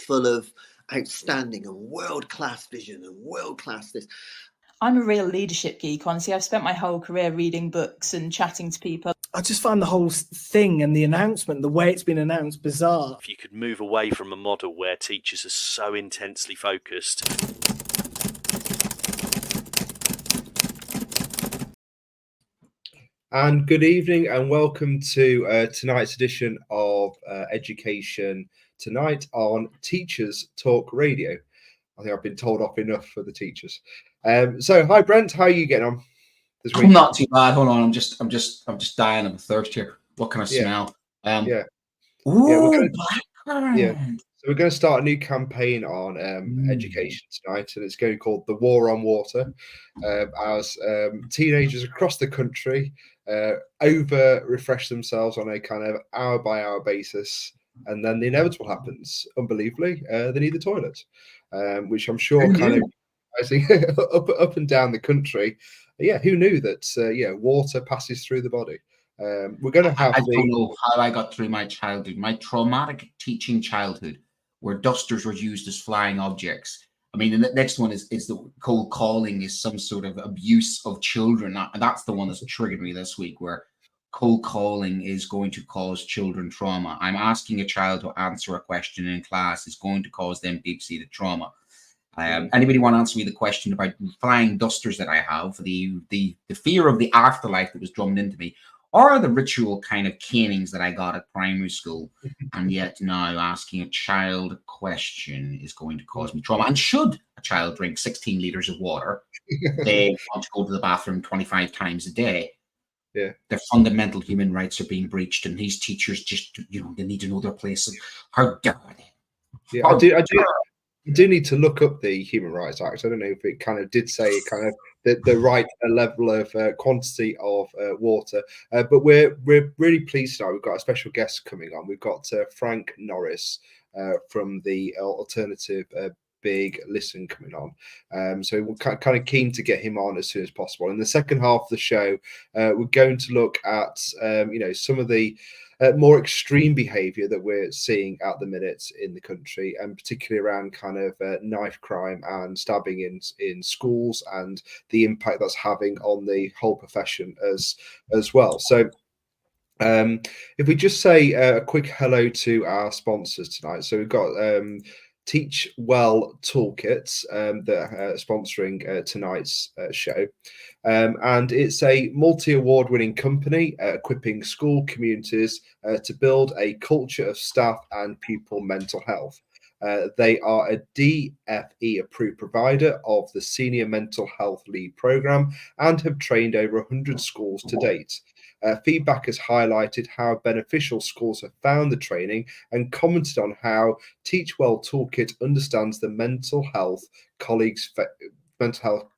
full of outstanding and world-class vision and world-class this. I'm a real leadership geek, honestly. I've spent my whole career reading books and chatting to people. I just find the whole thing and the announcement, the way it's been announced, bizarre. If you could move away from a model where teachers are so intensely focused. And good evening and welcome to tonight's edition of Education Tonight on Teachers Talk Radio. I think I've been told off enough for the teachers. So hi Brent, how are you getting on this week? I'm not too bad. Hold on, I'm just dying of a thirst here. What can I smell? Yeah. Ooh, blackcurrant. So we're going to start a new campaign on education tonight, and it's going to be called The War on Water, as teenagers across the country over-refresh themselves on a kind of hour-by-hour basis, and then the inevitable happens. Unbelievably, they need the toilet, which I'm sure kind of up and down the country. Yeah, who knew that, water passes through the body? We're going to have I don't know how I got through my childhood, my traumatic teaching childhood, where dusters were used as flying objects. I mean, the next one is the cold calling is some sort of abuse of children. And that's the one that's triggered me this week, where cold calling is going to cause children trauma. I'm asking a child to answer a question in class is going to cause them deep-seated trauma. Anybody want to answer me the question about flying dusters that I have, the fear of the afterlife that was drummed into me, or the ritual kind of canings that I got at primary school, and yet now asking a child a question is going to cause me trauma? And should a child drink 16 litres of water, they want to go to the bathroom 25 times a day, their fundamental human rights are being breached, and these teachers just, they need to know their place. How dare they? I do need to look up the Human Rights Act. I don't know if it kind of did say kind of the right level of quantity of water, but we're really pleased tonight. We've got a special guest coming on. We've got Frank Norris from the alternative Big Listen coming on. So we're kind of keen to get him on as soon as possible. In the second half of the show, we're going to look at some of the more extreme behaviour that we're seeing at the minute in the country, and particularly around kind of knife crime and stabbing in schools, and the impact that's having on the whole profession as well. So if we just say a quick hello to our sponsors tonight. So we've got Teach Well Toolkits that are sponsoring tonight's show. And it's a multi-award winning company equipping school communities to build a culture of staff and pupil mental health. They are a DFE approved provider of the Senior Mental Health Lead program and have trained over 100 schools to date. Feedback has highlighted how beneficial schools have found the training and commented on how Teach Well Toolkit understands the mental health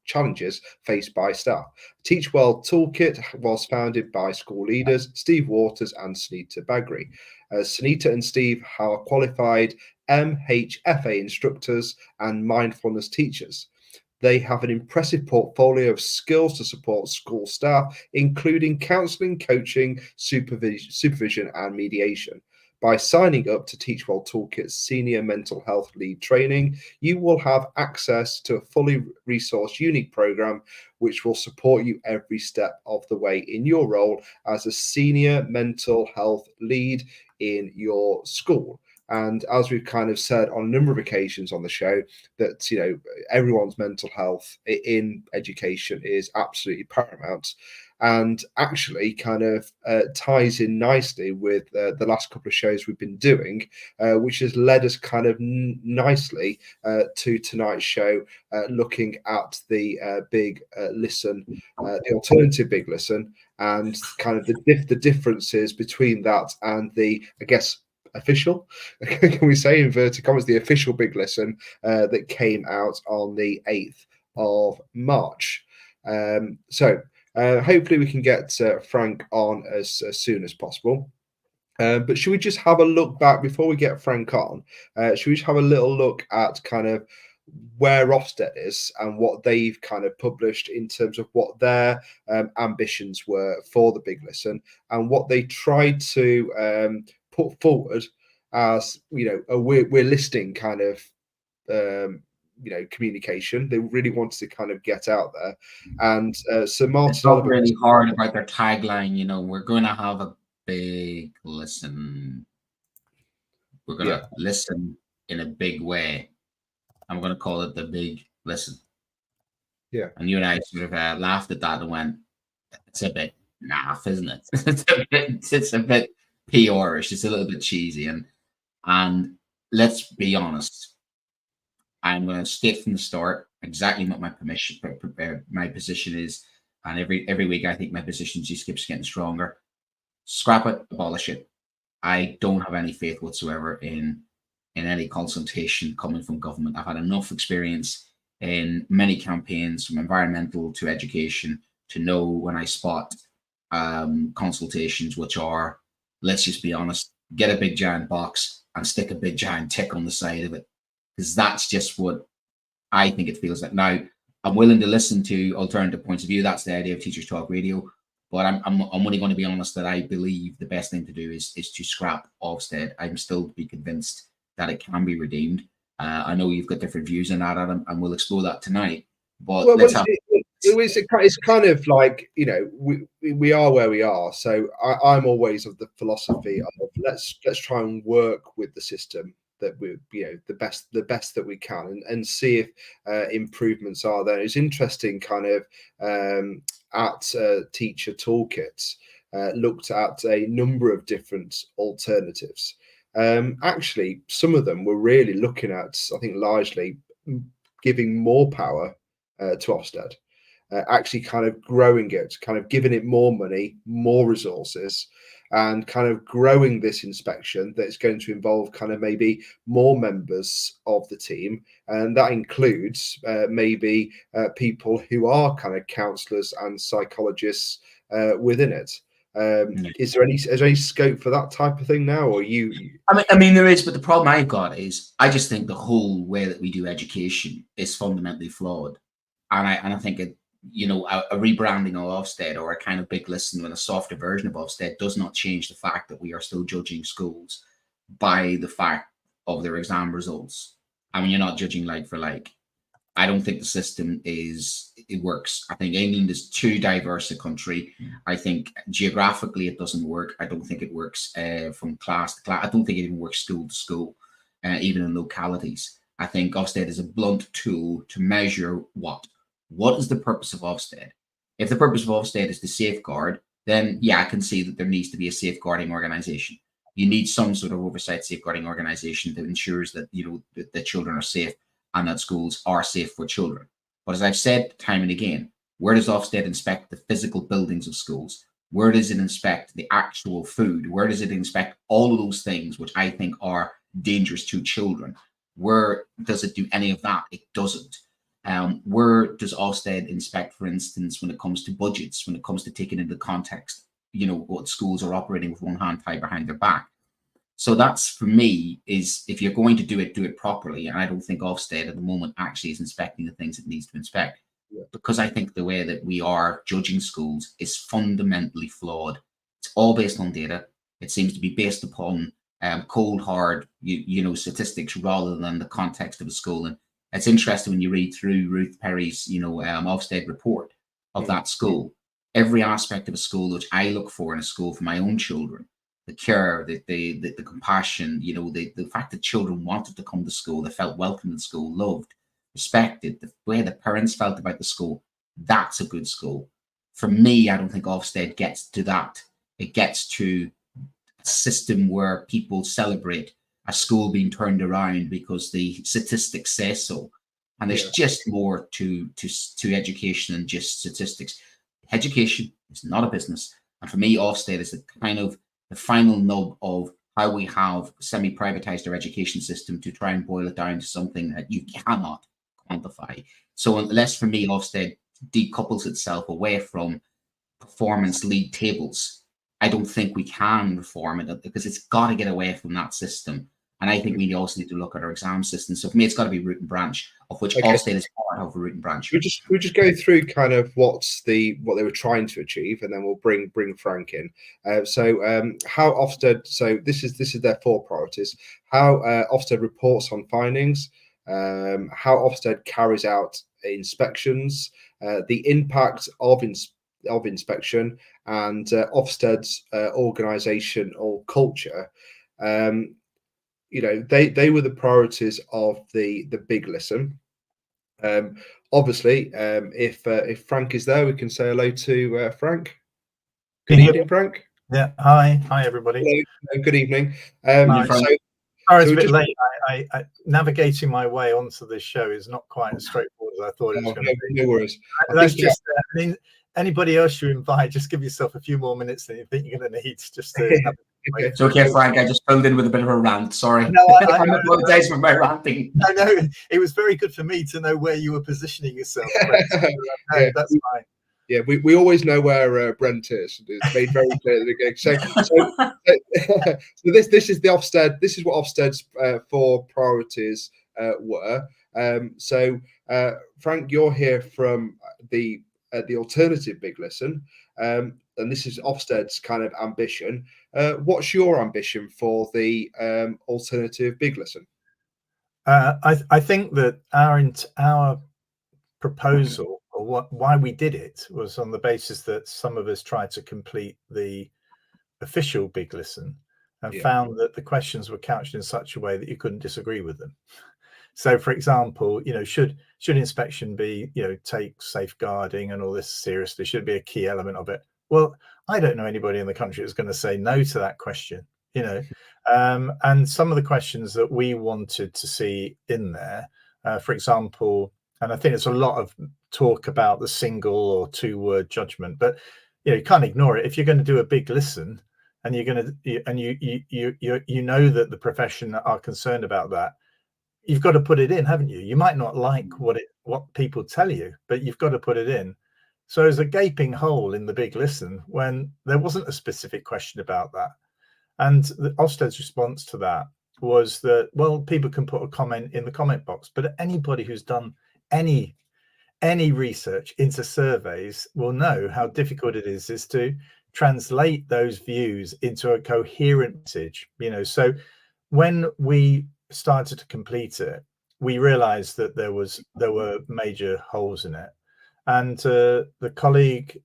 challenges faced by staff. Teach Well Toolkit was founded by school leaders Steve Waters and Sunita Bagri. Sunita and Steve are qualified MHFA instructors and mindfulness teachers. They have an impressive portfolio of skills to support school staff, including counselling, coaching, supervision, and mediation. By signing up to Teach Well Toolkit's Senior Mental Health Lead training, you will have access to a fully resourced, unique program which will support you every step of the way in your role as a Senior Mental Health Lead in your school. And as we've kind of said on a number of occasions on the show, that everyone's mental health in education is absolutely paramount, and actually kind of ties in nicely with the last couple of shows we've been doing, which has led us kind of nicely to tonight's show, looking at the Big Listen, the alternative Big Listen, and kind of the differences between that and the, I guess, official, can we say, inverted commas, the official Big Listen that came out on the 8th of March. So hopefully we can get Frank on as soon as possible. But should we just have a look back before we get Frank on? Should we just have a little look at kind of where Ofsted is and what they've kind of published in terms of what their ambitions were for the Big Listen and what they tried to put forward as we're listing kind of communication. They really wanted to kind of get out there, and so Martin It's not Oliver really hard about their tagline. We're going to have a big listen. We're going to listen in a big way. I'm going to call it the big listen. Yeah. And you and I sort of laughed at that and went, it's a bit naff, isn't it? It's a bit PR-ish. It's a little bit cheesy. And let's be honest. I'm going to state from the start exactly what my position is. And every week, I think my position just keeps getting stronger. Scrap it, abolish it. I don't have any faith whatsoever in any consultation coming from government. I've had enough experience in many campaigns, from environmental to education, to know when I spot consultations which are, let's just be honest, get a big giant box and stick a big giant tick on the side of it, because that's just what I think it feels like. Now, I'm willing to listen to alternative points of view. That's the idea of Teachers Talk Radio. But I'm only going to be honest that I believe the best thing to do is to scrap Ofsted. I'm still to be convinced that it can be redeemed. I know you've got different views on that, Adam, and we'll explore that tonight. But it's kind of like, we are where we are. So I'm always of the philosophy of let's try and work with the system that we the best that we can, and see if improvements are there. It's interesting kind of at Teacher Toolkits looked at a number of different alternatives. Actually, some of them were really looking at, I think, largely giving more power to Ofsted, actually kind of growing it, kind of giving it more money, more resources, and kind of growing this inspection that's going to involve kind of maybe more members of the team. And that includes maybe people who are kind of counsellors and psychologists within it. Is there any scope for that type of thing now, or you? I mean, there is, but the problem I've got is I just think the whole way that we do education is fundamentally flawed, and I think it. A rebranding of Ofsted, or a kind of big listen and a softer version of Ofsted, does not change the fact that we are still judging schools by the fact of their exam results. I mean, you're not judging like for like. I don't think the system works. I think England is too diverse a country. I think geographically it doesn't work. I don't think it works from class to class. I don't think it even works school to school, even in localities. I think Ofsted is a blunt tool to measure what is the purpose of Ofsted. If the purpose of Ofsted is to safeguard, then yeah, I can see that there needs to be a safeguarding organization. You need some sort of oversight safeguarding organization that ensures that that children are safe and that schools are safe for children. But as I've said time and again, where does Ofsted inspect the physical buildings of schools? Where does it inspect the actual food? Where does it inspect all of those things which I think are dangerous to children? Where does it do any of that? It doesn't. Where does Ofsted inspect, for instance, when it comes to budgets, when it comes to taking into context, what schools are operating with one hand tied behind their back? So that's, for me, is if you're going to do it properly. And I don't think Ofsted at the moment actually is inspecting the things it needs to inspect, because I think the way that we are judging schools is fundamentally flawed. It's all based on data. It seems to be based upon cold, hard, statistics rather than the context of a school. And it's interesting when you read through Ruth Perry's, Ofsted report of that school. Every aspect of a school which I look for in a school for my own children, the care, the compassion, the fact that children wanted to come to school, they felt welcome in school, loved, respected, the way the parents felt about the school, that's a good school. For me, I don't think Ofsted gets to that. It gets to a system where people celebrate a school being turned around because the statistics say so. And there's just more to education than just statistics. Education is not a business. And for me, Ofsted is the kind of the final nub of how we have semi-privatized our education system to try and boil it down to something that you cannot quantify. So unless, for me, Ofsted decouples itself away from performance league tables, I don't think we can reform it, because it's got to get away from that system. And I think we also need to look at our exam system. So for me, it's got to be root and branch, of which Okay. Ofsted is part of a root and branch. We just go through kind of what they were trying to achieve, and then we'll bring Frank in. How Ofsted. So this is their 4 priorities. How Ofsted reports on findings. How Ofsted carries out inspections. The impact of inspection, and Ofsted's organisation or culture. They were the priorities of the Big Listen. Obviously, if Frank is there, we can say hello to Frank. Good evening, Frank. Yeah. Hi, everybody. Hello. Good evening. Hi. Sorry, it's a bit just- late. I navigating my way onto this show is not quite as straightforward as I thought it was going to be. No worries. That's just. I mean, anybody else you invite, just give yourself a few more minutes than you think you're going to need just to. Okay. It's okay, Frank. I just filled in with a bit of a rant. Sorry. No, I apologize for my ranting. No, it was very good for me to know where you were positioning yourself. No, that's fine. Yeah, we always know where Brent is. It's made very clear at the beginning. So this is the Ofsted. This is what Ofsted's 4 priorities were. Frank, you're here from the alternative Big Listen, and this is Ofsted's kind of ambition. What's your ambition for the alternative Big Listen? I think that our proposal, or why we did it, was on the basis that some of us tried to complete the official Big Listen and found that the questions were couched in such a way that you couldn't disagree with them. So, for example, should inspection be, take safeguarding and all this seriously? Should it be a key element of it? Well, I don't know anybody in the country who's going to say no to that question, and some of the questions that we wanted to see in there, for example, and I think there's a lot of talk about the single or 2-word judgment, but you can't ignore it. If you're going to do a Big Listen and you're going to, and you know that the profession are concerned about that, you've got to put it in, haven't you? You might not like what people tell you, but you've got to put it in. So there's a gaping hole in the Big Listen when there wasn't a specific question about that. And the Ofsted's response to that was that, well, people can put a comment in the comment box, but anybody who's done any research into surveys will know how difficult it is to translate those views into a coherent message. So when we started to complete it, we realized that there were major holes in it, and the colleague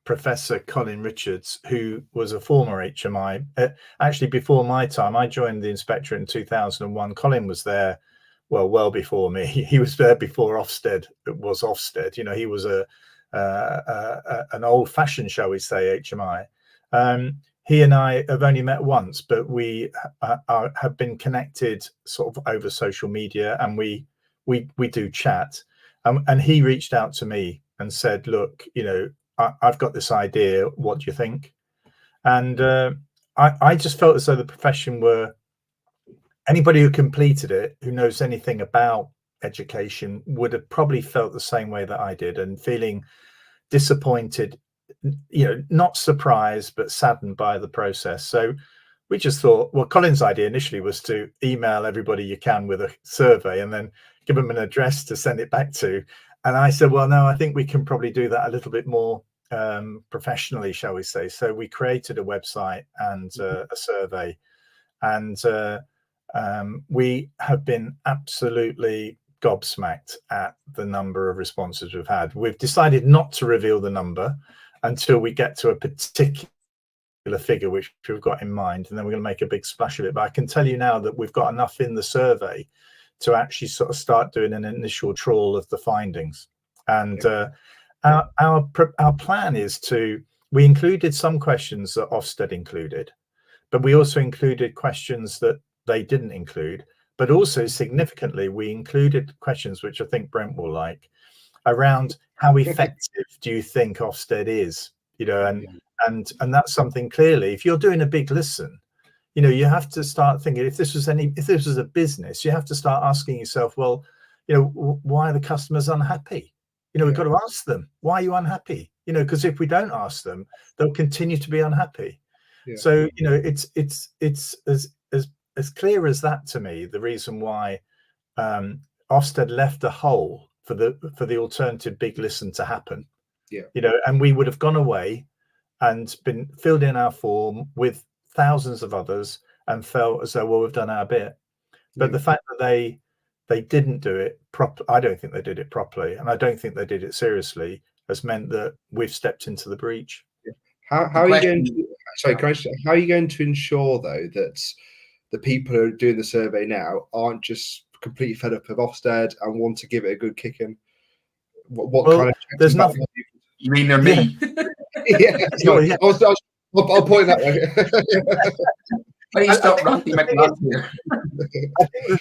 Professor Colin Richards, who was a former HMI, actually before my time, I joined the inspectorate in 2001. Colin was there well before me. He was there before Ofsted was Ofsted. He was an old-fashioned, shall we say, HMI. He and I have only met once, but we have been connected sort of over social media, and we do chat. And he reached out to me and said, "Look, I've got this idea. What do you think?" And I just felt as though the profession were, anybody who completed it, who knows anything about education, would have probably felt the same way that I did, and feeling disappointed, not surprised, but saddened by the process. So we just thought, well, Colin's idea initially was to email everybody you can with a survey and then give them an address to send it back to. And I said, well, no, I think we can probably do that a little bit more professionally, shall we say. So we created a website and a survey, and we have been absolutely gobsmacked at the number of responses we've had. We've decided not to reveal the number until we get to a particular figure which we've got in mind, and then we're going to make a big splash of it. But I can tell you now that we've got enough in the survey to actually sort of start doing an initial trawl of the findings. And our plan is we included some questions that Ofsted included, but we also included questions that they didn't include. But also significantly, we included questions which I think Brent will like, around how effective do you think Ofsted is, and that's something clearly, if you're doing a Big Listen, you have to start thinking, if this was a business, you have to start asking yourself, well, why are the customers unhappy? We've got to ask them, why are you unhappy? Because if we don't ask them, they'll continue to be unhappy. Yeah. So, it's as clear as that to me, the reason why Ofsted left a hole for the alternative Big Listen to happen. Yeah. You know, and we would have gone away and been filled in our form with thousands of others and felt as though, well, we've done our bit. But the fact that they didn't do it I don't think they did it properly, and I don't think they did it seriously, has meant that we've stepped into the breach. How are you going to, sorry, how are you going to ensure though that the people who are doing the survey now aren't just completely fed up of Ofsted and want to give it a good kicking? What kind of checks there's and nothing. You mean they're me? Yeah, sorry. I'll point that way. Why do you stop Randy McNutt here? I think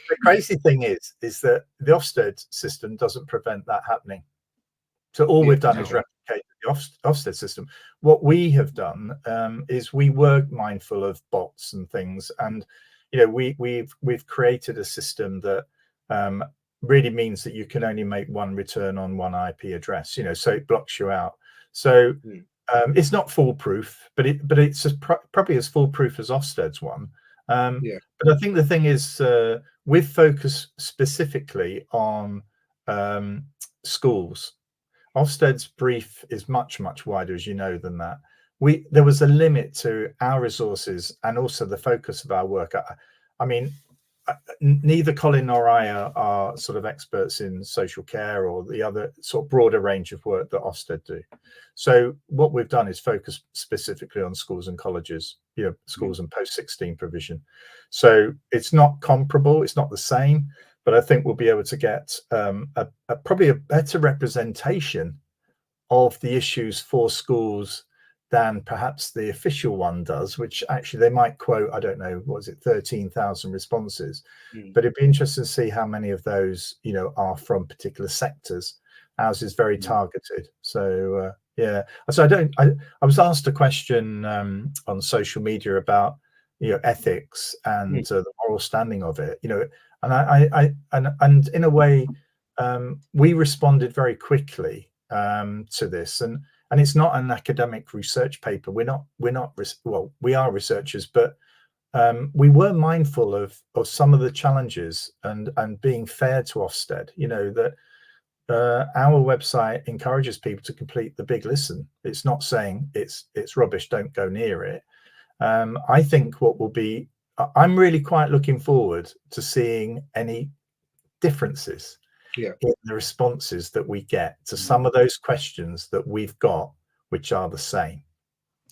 the crazy thing is that the Ofsted system doesn't prevent that happening. So all we've done is replicate the Ofsted system. What we have done is we were mindful of bots and things, and you know we've created a system that really means that you can only make one return on one IP address. You know, so it blocks you out. So it's not foolproof, but it's probably as foolproof as Ofsted's one. But I think the thing is, we've focused specifically on schools. Ofsted's brief is much wider, as you know, than that. There was a limit to our resources and also the focus of our work. I mean, neither Colin nor I are sort of experts in social care or the other sort of broader range of work that Ofsted do. So what we've done is focus specifically on schools and colleges, you know, schools and post-16 provision. So it's not comparable, it's not the same, but I think we'll be able to get probably a better representation of the issues for schools than perhaps the official one does, which actually they might quote, I don't know, what was it, 13,000 responses. But it'd be interesting to see how many of those, you know, are from particular sectors. Ours is very targeted. So yeah. So I was asked a question on social media about, you know, ethics and the moral standing of it, you know, and in a way, we responded very quickly to this, and it's not an academic research paper. We are researchers, but we were mindful of some of the challenges and being fair to Ofsted. You know, that our website encourages people to complete the Big Listen. It's not saying it's rubbish, don't go near it. I think I'm really quite looking forward to seeing any differences in the responses that we get to some of those questions that we've got, which are the same.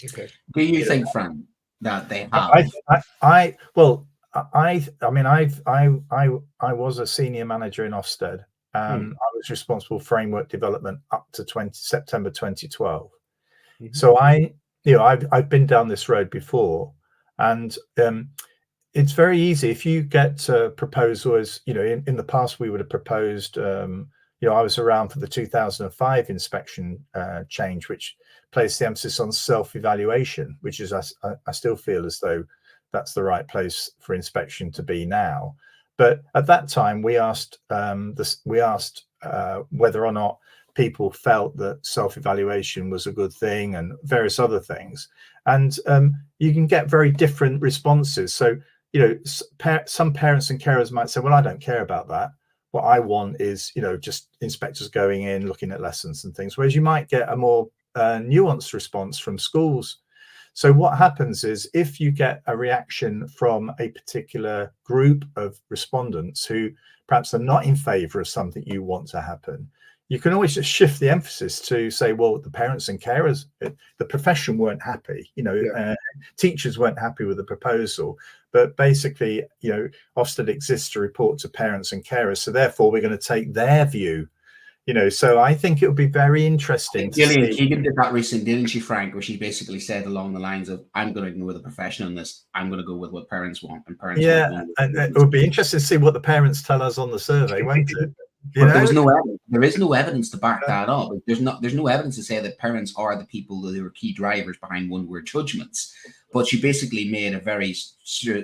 Okay. Do you think, Fran, that they have? I mean, I was a senior manager in Ofsted. I was responsible for framework development up to September 2012. So I've been down this road before, and it's very easy if you get proposals. You know, in the past we would have proposed. You know, I was around for the 2005 inspection change, which placed the emphasis on self-evaluation, which is I still feel as though that's the right place for inspection to be now. But at that time, we asked whether or not people felt that self-evaluation was a good thing and various other things. And you can get very different responses. So, you know, some parents and carers might say, well, I don't care about that. What I want is, you know, just inspectors going in, looking at lessons and things. Whereas you might get a more nuanced response from schools. So what happens is if you get a reaction from a particular group of respondents who perhaps are not in favour of something you want to happen, you can always just shift the emphasis to say, well, the parents and carers, the profession weren't happy, you know, teachers weren't happy with the proposal. But basically, you know, Ofsted exists to report to parents and carers. So therefore, we're going to take their view. You know, so I think it would be very interesting. Gillian Keegan did that recently, didn't she, Frank? Where she basically said along the lines of, "I'm going to ignore the profession on this. I'm going to go with what parents want." And parents, and it would be interesting to see what the parents tell us on the survey, won't it? There was no evidence. There is no evidence to back that up. There's no evidence to say that parents are the people that are key drivers behind one-word judgments. But she basically made a very,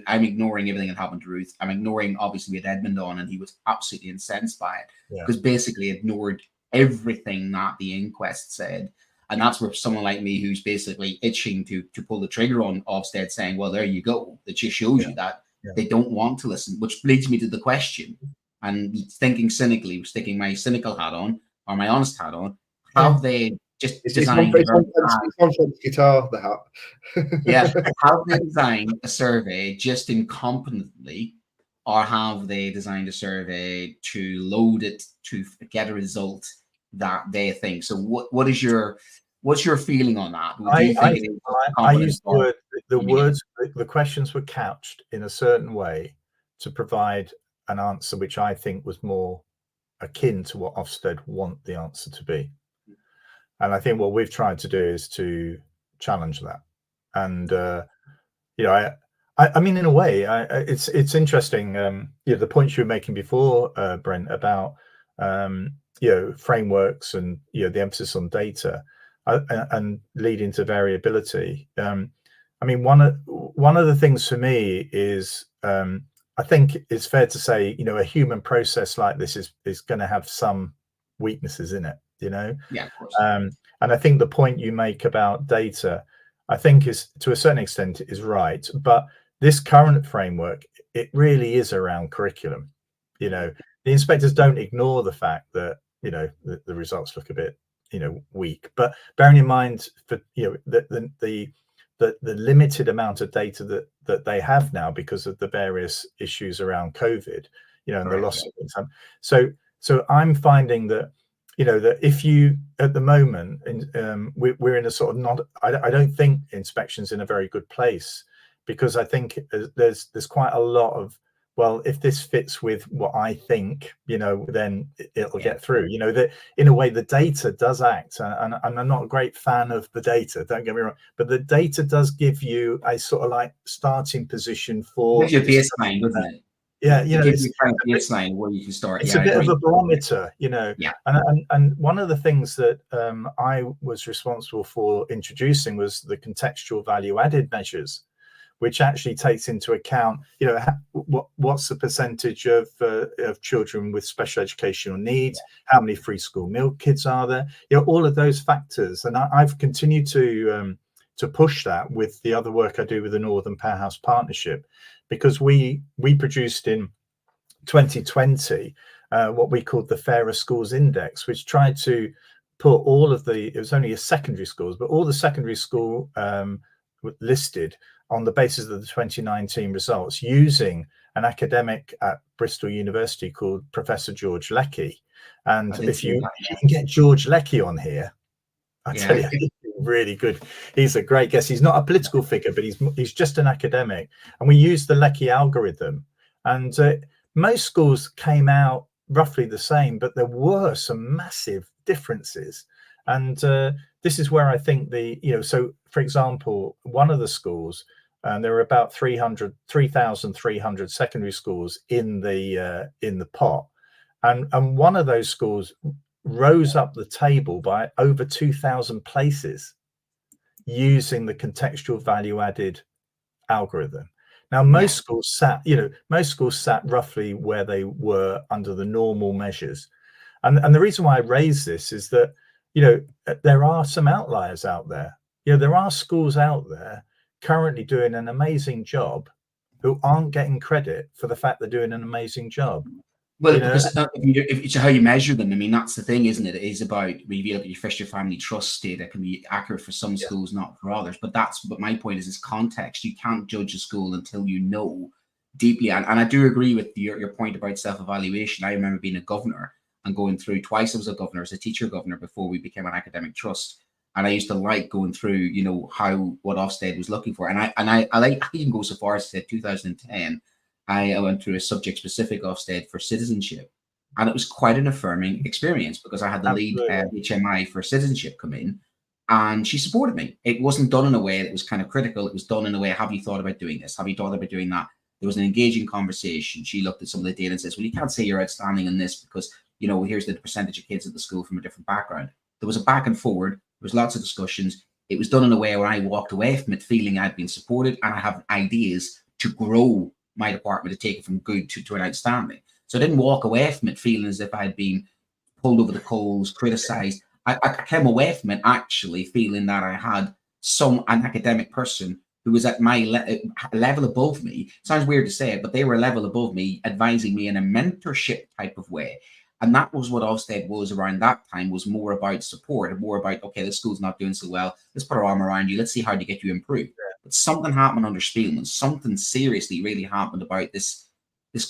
I'm ignoring everything that happened to Ruth. I'm ignoring, obviously, we had Edmund on, and he was absolutely incensed by it because basically ignored everything that the inquest said. And that's where someone like me, who's basically itching to pull the trigger on Ofsted, saying, well, there you go. That just shows you that They don't want to listen, which leads me to the question. And thinking cynically, sticking my cynical hat on or my honest hat on, have they just designed it's on Fred's guitar, the hat. yeah, have they designed a survey just incompetently, or have they designed a survey to load it to get a result that they think? So what's your feeling on that? I use the questions were couched in a certain way to provide an answer which I think was more akin to what Ofsted want the answer to be. And I think what we've tried to do is to challenge that. And I mean, in a way, it's interesting. The points you were making before, Brent, about frameworks and the emphasis on data and leading to variability. I mean, one of the things for me is I think it's fair to say a human process like this is going to have some weaknesses in it. Yeah, of course. And I think the point you make about data, I think is to a certain extent is right, but this current framework, it really is around curriculum. The inspectors don't ignore the fact that the results look a bit weak, but bearing in mind for the limited amount of data that they have now because of the various issues around COVID, and the loss of income. So I'm finding that that if you at the moment we're in a sort of I don't think inspection's in a very good place, because I think there's quite a lot of, well, if this fits with what I think, then it'll get through. That in a way the data does act, and I'm not a great fan of the data, don't get me wrong, but the data does give you a sort of like starting position for your baseline, doesn't it? Yeah, it's a kind of baseline where you can start. It's a bit of a barometer, Yeah. And one of the things that I was responsible for introducing was the contextual value added measures, which actually takes into account, what's the percentage of children with special educational needs, how many free school meal kids are there, all of those factors. And I've continued to push that with the other work I do with the Northern Powerhouse Partnership, because we produced in 2020 what we called the Fairer Schools Index, which tried to put all of it was only a secondary schools, but all the secondary school listed on the basis of the 2019 results, using an academic at Bristol University called Professor George Leckie. And if you can get George Leckie on here, I tell you, he's really good. He's a great guest. He's not a political figure, but he's just an academic. And we used the Leckie algorithm, and most schools came out roughly the same, but there were some massive differences. And this is where I think so for example, one of the schools, there were about 3,300 secondary schools in the pot, and one of those schools rose up the table by over 2,000 places using the contextual value added algorithm. Now, most schools sat roughly where they were under the normal measures. And the reason why I raise this is that, there are some outliers out there. There are schools out there currently doing an amazing job who aren't getting credit for the fact they're doing an amazing job. Well, because if it's how you measure them. I mean, that's the thing, isn't it? It is about, when you look at your Fisher Family Trust data, it can be accurate for some schools, not for others. But my point is context. You can't judge a school until you know deeply. And I do agree with your point about self-evaluation. I remember being a governor and going through twice. I was a governor, as a teacher governor, before we became an academic trust. And I used to like going through, what Ofsted was looking for. And I even go so far as to say 2010. I went through a subject-specific Ofsted for citizenship, and it was quite an affirming experience, because I had the lead HMI for citizenship come in, and she supported me. It wasn't done in a way that was kind of critical. It was done in a way, have you thought about doing this? Have you thought about doing that? There was an engaging conversation. She looked at some of the data and says, well, you can't say you're outstanding in this because, here's the percentage of kids at the school from a different background. There was a back and forward. There was lots of discussions. It was done in a way where I walked away from it feeling I'd been supported, and I have ideas to grow my department, to take it from good to an outstanding. So I didn't walk away from it feeling as if I had been pulled over the coals, criticized. I came away from it actually feeling that I had an academic person who was at my level above me. Sounds weird to say it, but they were a level above me, advising me in a mentorship type of way. And that was what Ofsted was around that time, was more about support and more about, okay, this school's not doing so well. Let's put our arm around you. Let's see how to get you improved. But something happened under Spielman. Something seriously really happened about this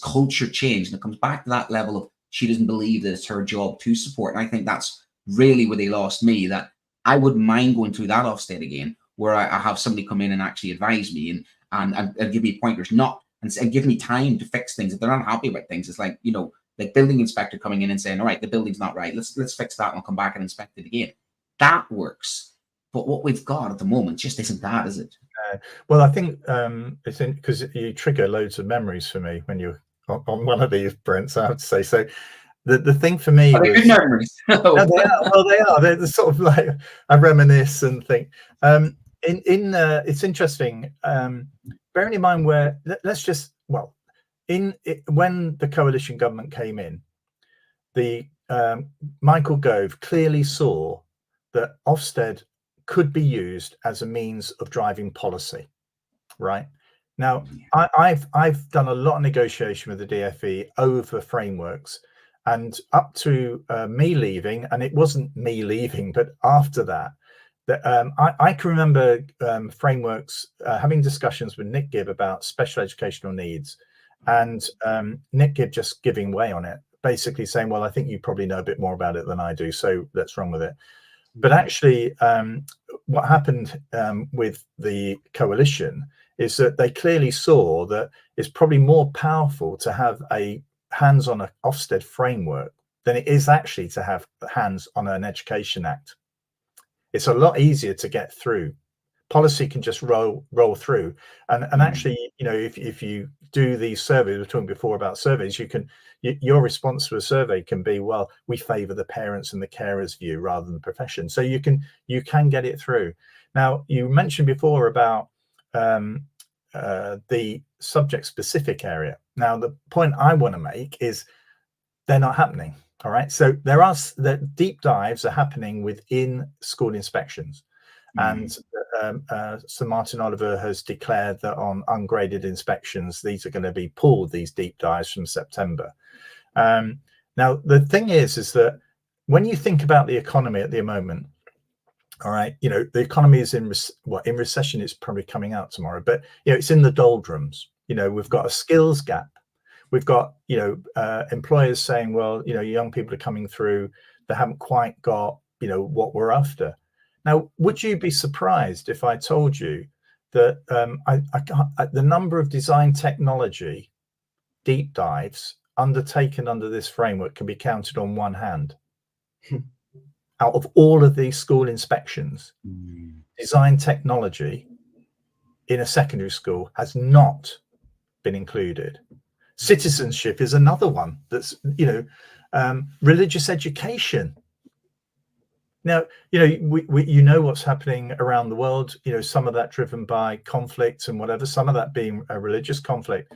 culture change. And it comes back to that level of she doesn't believe that it's her job to support. And I think that's really where they lost me, that I wouldn't mind going through that Ofsted again, where I have somebody come in and actually advise me and give me pointers, and give me time to fix things. If they're not happy about things, it's like, like building inspector coming in and saying, all right, the building's not right. Let's fix that and I'll come back and inspect it again. That works. But what we've got at the moment just isn't that, is it? Well, I think it's because you trigger loads of memories for me when you're on one of these, Brent, so I have to say. So the thing for me was, good memories. No, they are. Well, they are. They're sort of like I reminisce and think. It's interesting. Bearing in mind where when the coalition government came in, the Michael Gove clearly saw that Ofsted could be used as a means of driving policy. Right now, I've done a lot of negotiation with the DfE over frameworks. And up to me leaving, and it wasn't me leaving, but after that, I can remember frameworks having discussions with Nick Gibb about special educational needs, and Nick Gibb just giving way on it, basically saying, well, I think you probably know a bit more about it than I do, so let's run with it. But actually, what happened with the coalition is that they clearly saw that it's probably more powerful to have a hands on an Ofsted framework than it is actually to have hands on an Education Act. It's a lot easier to get through. Policy can just roll through, and actually, if you do these surveys, we were talking before about surveys, your response to a survey can be, well, we favour the parents and the carers view rather than the profession. So you can get it through. Now, you mentioned before about the subject specific area. Now, the point I want to make is they're not happening. All right. So the deep dives are happening within school inspections. And Sir Martin Oliver has declared that on ungraded inspections, these are going to be pulled, these deep dives, from September. Now, the thing is that when you think about the economy at the moment, all right, the economy is in recession. It's probably coming out tomorrow, but it's in the doldrums. We've got a skills gap. We've got employers saying, well, young people are coming through, they haven't quite got what we're after. Now, would you be surprised if I told you that the number of design technology deep dives undertaken under this framework can be counted on one hand? Out of all of these school inspections, design technology in a secondary school has not been included. Citizenship is another one. That's religious education. Now, we what's happening around the world. Some of that driven by conflict and whatever. Some of that being a religious conflict.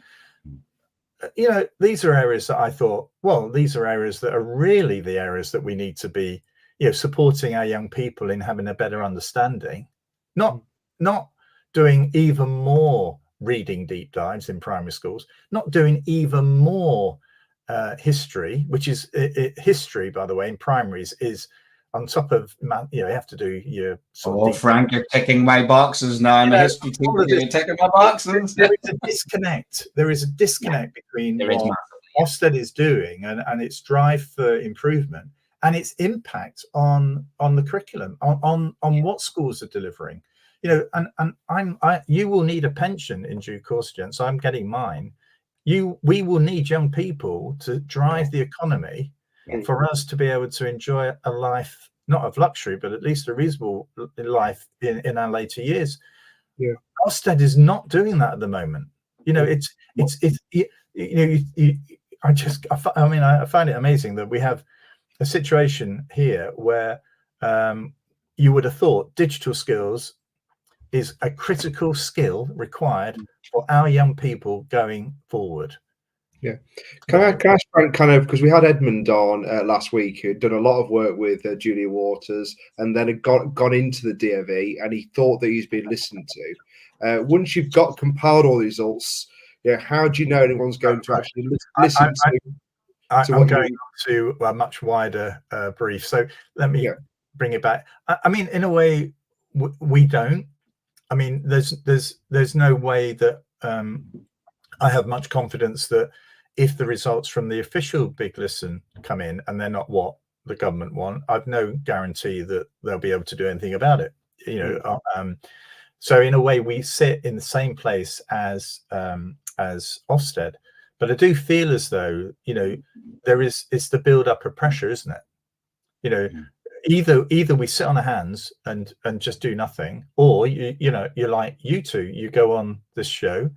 These are areas that I thought, well, these are areas that are really the areas that we need to be, supporting our young people in having a better understanding, not doing even more reading deep dives in primary schools, not doing even more history, which is history, by the way, in primaries is on top of, you have to do your Frank, you're ticking my boxes now. I'm a history teacher. You're ticking my boxes. There is a disconnect. There is a disconnect between what Ofsted is doing and its drive for improvement and its impact on the curriculum, on what schools are delivering. You will need a pension in due course, gents. So I'm getting mine. We will need young people to drive the economy for us to be able to enjoy a life, not of luxury, but at least a reasonable life in our later years. Yeah. Ofsted is not doing that at the moment. I find it amazing that we have a situation here where you would have thought digital skills is a critical skill required for our young people going forward. Yeah. Can I ask Frank, kind of, because we had Edmund on last week, who'd done a lot of work with Julia Waters and then had gone into the DfE, and he thought that he's been listened to. Once you've got compiled all the results, how do you know anyone's going to actually listen to I'm going to a much wider brief. So let me bring it back. I mean, in a way, we don't. I mean, there's no way that I have much confidence that if the results from the official Big Listen come in and they're not what the government want, I've no guarantee that they'll be able to do anything about it. So in a way, we sit in the same place as Ofsted, but I do feel as though it's the build up of pressure, isn't it? Either we sit on our hands and just do nothing, or you're like you two, you go on this show,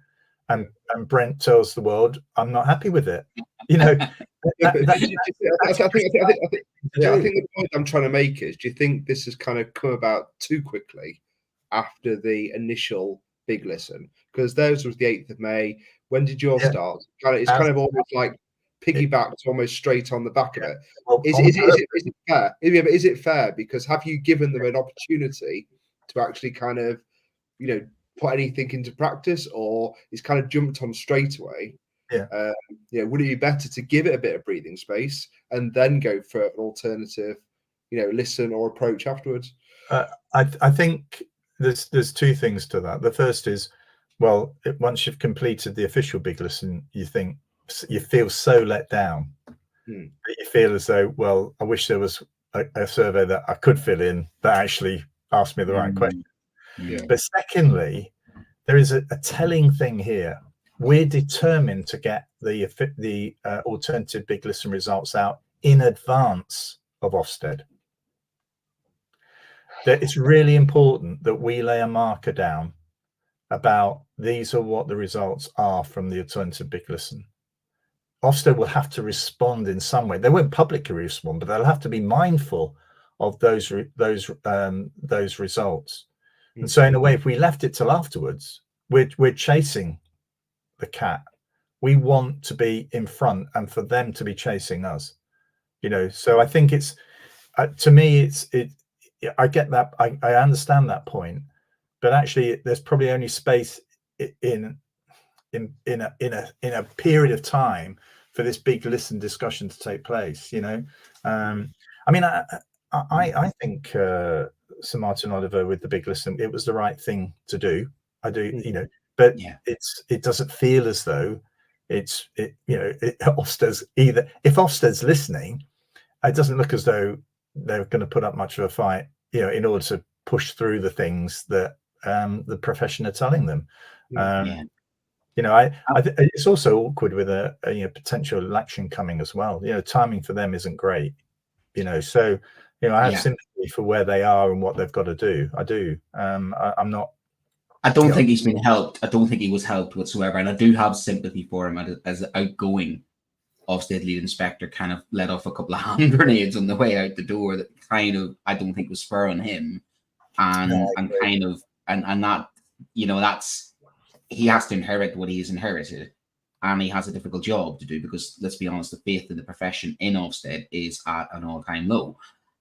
and Brent tells the world, I'm not happy with it. I think the point I'm trying to make is, do you think this has kind of come about too quickly after the initial Big Listen? Because theirs was the 8th of May. When did yours start? It's kind of almost like piggybacked almost straight on the back of it. Is it fair? Is it fair? Because have you given them an opportunity to actually kind of, put anything into practice, or it's kind of jumped on straight away? Would it be better to give it a bit of breathing space and then go for an alternative, listen or approach afterwards? I think there's two things to that. The first is, well, once you've completed the official Big Listen, you feel so let down that you feel as though, well, I wish there was a survey that I could fill in that actually asked me the right question. But secondly, there is a telling thing here. We're determined to get the alternative Big Listen results out in advance of Ofsted. That it's really important that we lay a marker down about these are what the results are from the alternative Big Listen. Ofsted will have to respond in some way. They won't publicly respond, but they'll have to be mindful of those results. And so, in a way, if we left it till afterwards, we're chasing the cat. We want to be in front, and for them to be chasing us. So I think it's to me, I get that. I understand that point, but actually, there's probably only space in a period of time for this Big Listen discussion to take place. I mean, I think Sir Martin Oliver with the Big Listen, it was the right thing to do. I do, but it doesn't feel as though Ofsted's either. If Ofsted's listening, it doesn't look as though they're going to put up much of a fight, in order to push through the things that the profession are telling them. It's also awkward with a potential election coming as well. Timing for them isn't great. So I have sympathy for where they are and what they've got to do. I do. I'm not. I don't think he's been helped. I don't think he was helped whatsoever, and I do have sympathy for him as an outgoing Ofsted lead inspector. Kind of let off a couple of hand grenades on the way out the door that kind of I don't think was fair on him, and that that's he has to inherit what he has inherited, and he has a difficult job to do because let's be honest, the faith in the profession in Ofsted is at an all-time low.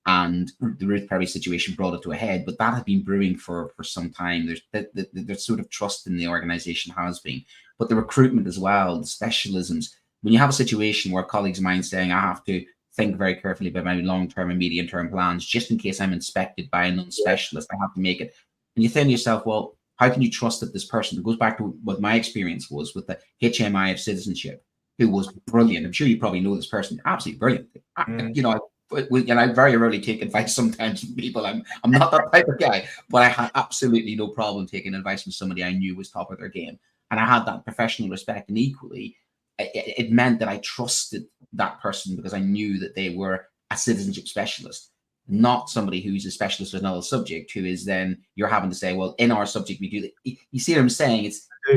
And the Ruth Perry situation brought it to a head, but that had been brewing for some time. There's sort of trust in the organization has been, but the recruitment as well, the specialisms. When you have a situation where colleagues of mine saying, I have to think very carefully about my long-term and medium-term plans, just in case I'm inspected by a non-specialist, I have to make it. And you think to yourself, well, how can you trust that this person? It goes back to what my experience was with the HMI of citizenship, who was brilliant. I'm sure you probably know this person, absolutely brilliant. And I very rarely take advice sometimes from people. I'm not that type of guy, but I had absolutely no problem taking advice from somebody I knew was top of their game. And I had that professional respect, and equally, it meant that I trusted that person because I knew that they were a citizenship specialist, not somebody who's a specialist in another subject, who is then you're having to say, well, in our subject, we do that. You see what I'm saying?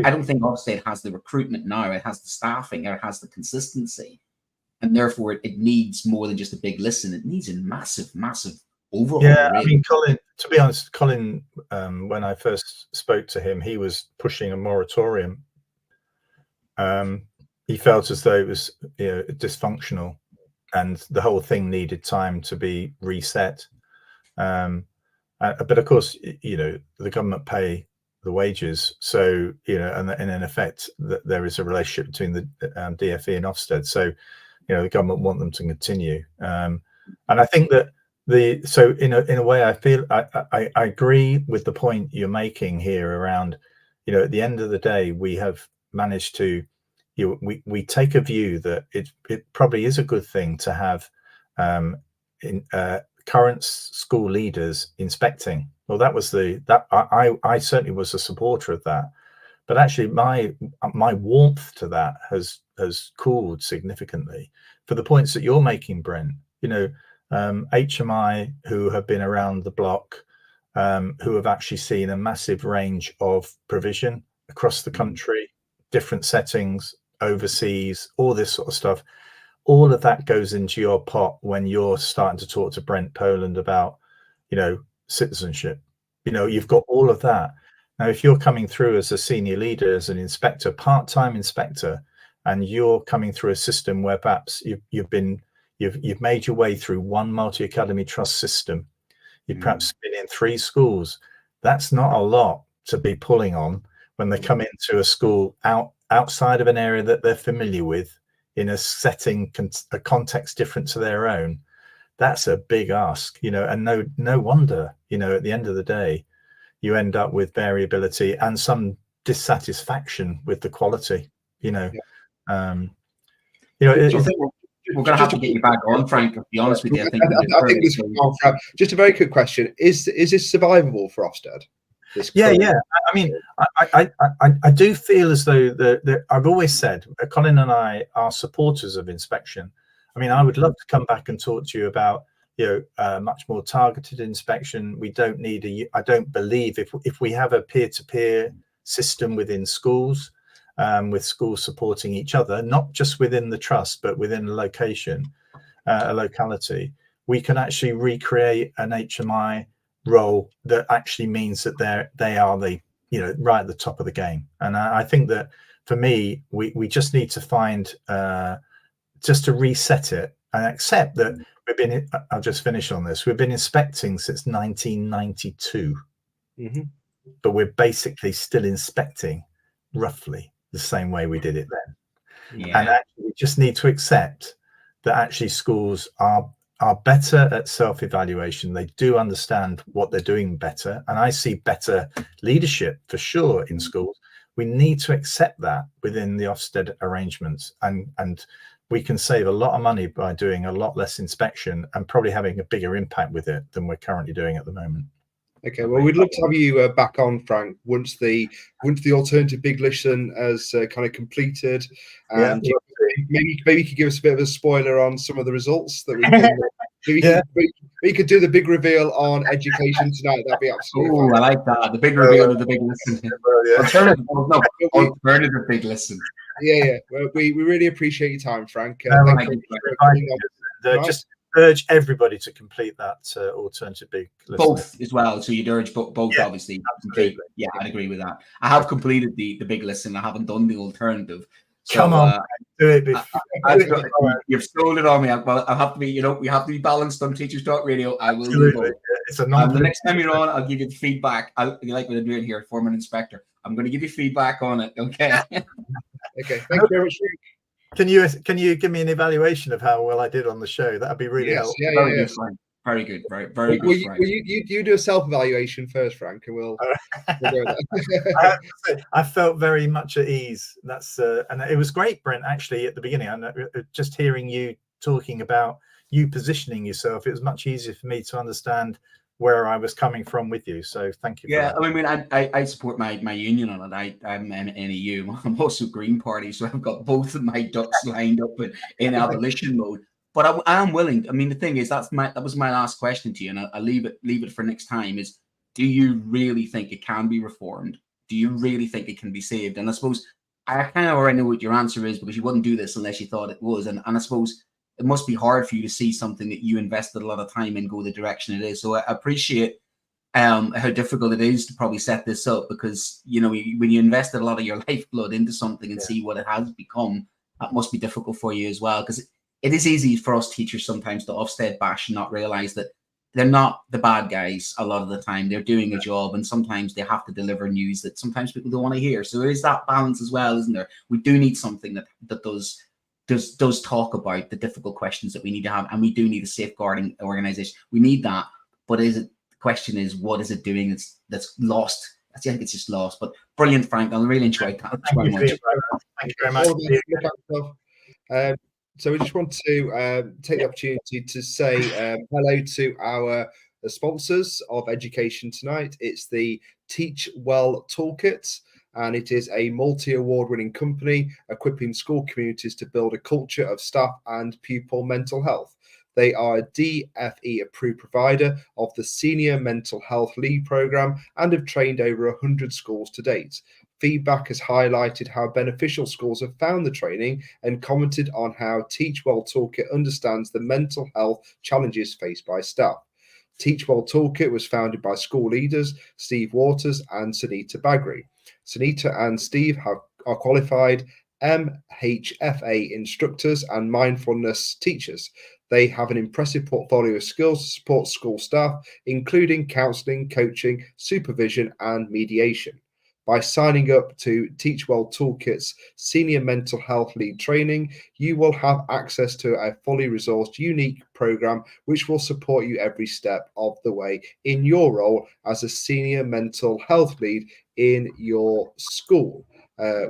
I don't think Ofsted has the recruitment now. It has the staffing, it has the consistency. And therefore, it needs more than just a Big Listen. It needs a massive, massive overhaul. Yeah, I mean, Colin, to be honest, when I first spoke to him, he was pushing a moratorium. He felt as though it was dysfunctional and the whole thing needed time to be reset. But of course, the government pay wages. So, you know, and in effect, there is a relationship between the DFE and Ofsted. So, you know, the government want them to continue. And I think that so in a way, I feel I agree with the point you're making here around, you know, at the end of the day, we have managed to, you know, we take a view that it probably is a good thing to have current school leaders inspecting. Well, that was I certainly was a supporter of that, but actually my warmth to that has cooled significantly for the points that you're making, Brent. You know, HMI who have been around the block, who have actually seen a massive range of provision across the country, different settings, overseas, all this sort of stuff. All of that goes into your pot when you're starting to talk to Brent Poland about, you know, citizenship. You know, you've got all of that. Now, if you're coming through as a senior leader, as an inspector, part-time inspector, and you're coming through a system where perhaps you've made your way through one multi-academy trust system, you've perhaps been in 3 schools, that's not a lot to be pulling on when they come into a school outside of an area that they're familiar with, in a setting, a context different to their own. That's a big ask, you know, and no wonder, you know, at the end of the day, you end up with variability and some dissatisfaction with the quality, you know. You know, we're going to have to get you back on, Frank, to be honest with you. I think this just a very quick question. Is this survivable for Ofsted? Yeah. I mean, I do feel as though I've always said, Colin and I are supporters of inspection. I mean, I would love to come back and talk to you about, you know, much more targeted inspection. We don't need I don't believe if we have a peer-to-peer system within schools, with schools supporting each other, not just within the trust, but within a location, a locality, we can actually recreate an HMI role that actually means that they are the, you know, right at the top of the game. And I think that for me, we just need to find just to reset it and accept that I'll just finish on this. We've been inspecting since 1992, but we're basically still inspecting roughly the same way we did it then. And actually, we just need to accept that actually schools are better at self-evaluation. They do understand what they're doing better, and I see better leadership for sure in schools. We need to accept that within the Ofsted arrangements, and we can save a lot of money by doing a lot less inspection and probably having a bigger impact with it than we're currently doing at the moment. Okay, well, we'd love to have you back on, Frank, once the alternative big listen has kind of completed, and maybe you could give us a bit of a spoiler on some of the results that we can. We could do the big reveal on education tonight. That'd be absolutely. Oh, I like that. The big reveal of the big listen. Alternative big listen. Yeah. Well, we really appreciate your time, Frank. Thank you. Just urge everybody to complete that alternative big listen. Both as well. So you'd urge both obviously. Complete. Yeah, I'd agree with that. I have completed the big listen. I haven't done the alternative. So, come on, do it. You've stolen it on me. Well, I have to be, you know, we have to be balanced on Teachers Talk Radio. I will do both. It's a the next time you're on, I'll give you the feedback. You like what I'm doing here, former inspector. I'm going to give you feedback on it. Okay. Okay. Thank you very much. Can you give me an evaluation of how well I did on the show? That'd be really helpful. Yeah. Very good. Very good. Well, you do a self-evaluation first, Frank, and we'll go there. I felt very much at ease. That's and it was great, Brent, actually, at the beginning. And just hearing you talking about you positioning yourself, it was much easier for me to understand where I was coming from with you. So thank you. Yeah, I mean, I support my union on it. I'm NEU. I'm also Green Party, so I've got both of my ducks lined up in abolition mode. But I am willing. I mean, the thing is, that was my last question to you, and I'll leave it for next time. Is, do you really think it can be reformed? Do you really think it can be saved? And I suppose I kind of already know what your answer is, because you wouldn't do this unless you thought it was. And I suppose it must be hard for you to see something that you invested a lot of time in go the direction it is. So I appreciate how difficult it is to probably set this up, because, you know, when you invested a lot of your lifeblood into something and see what it has become, that must be difficult for you as well. Because it is easy for us teachers sometimes to Ofsted bash and not realize that they're not the bad guys a lot of the time. They're doing a job, and sometimes they have to deliver news that sometimes people don't want to hear. So there is that balance as well, isn't there? We do need something that does talk about the difficult questions that we need to have, and we do need a safeguarding organization. We need that, but the question is, what is it doing that's lost? I think it's just lost. But brilliant, Frank. I really enjoyed that. Thank you very much. So we just want to take the opportunity to say hello to our sponsors of education tonight. It's the Teach Well Toolkit, and it is a multi-award-winning company equipping school communities to build a culture of staff and pupil mental health. They are a DFE approved provider of the Senior Mental Health Lead Program and have trained over 100 schools to date. Feedback has highlighted how beneficial schools have found the training and commented on how Teach Well Toolkit understands the mental health challenges faced by staff. Teach Well Toolkit was founded by school leaders Steve Waters and Sunita Bagri. Sunita and Steve are qualified MHFA instructors and mindfulness teachers. They have an impressive portfolio of skills to support school staff, including counselling, coaching, supervision, and mediation. By signing up to Teach Well Toolkit's Senior Mental Health Lead Training, you will have access to a fully resourced, unique program which will support you every step of the way in your role as a Senior Mental Health Lead in your school.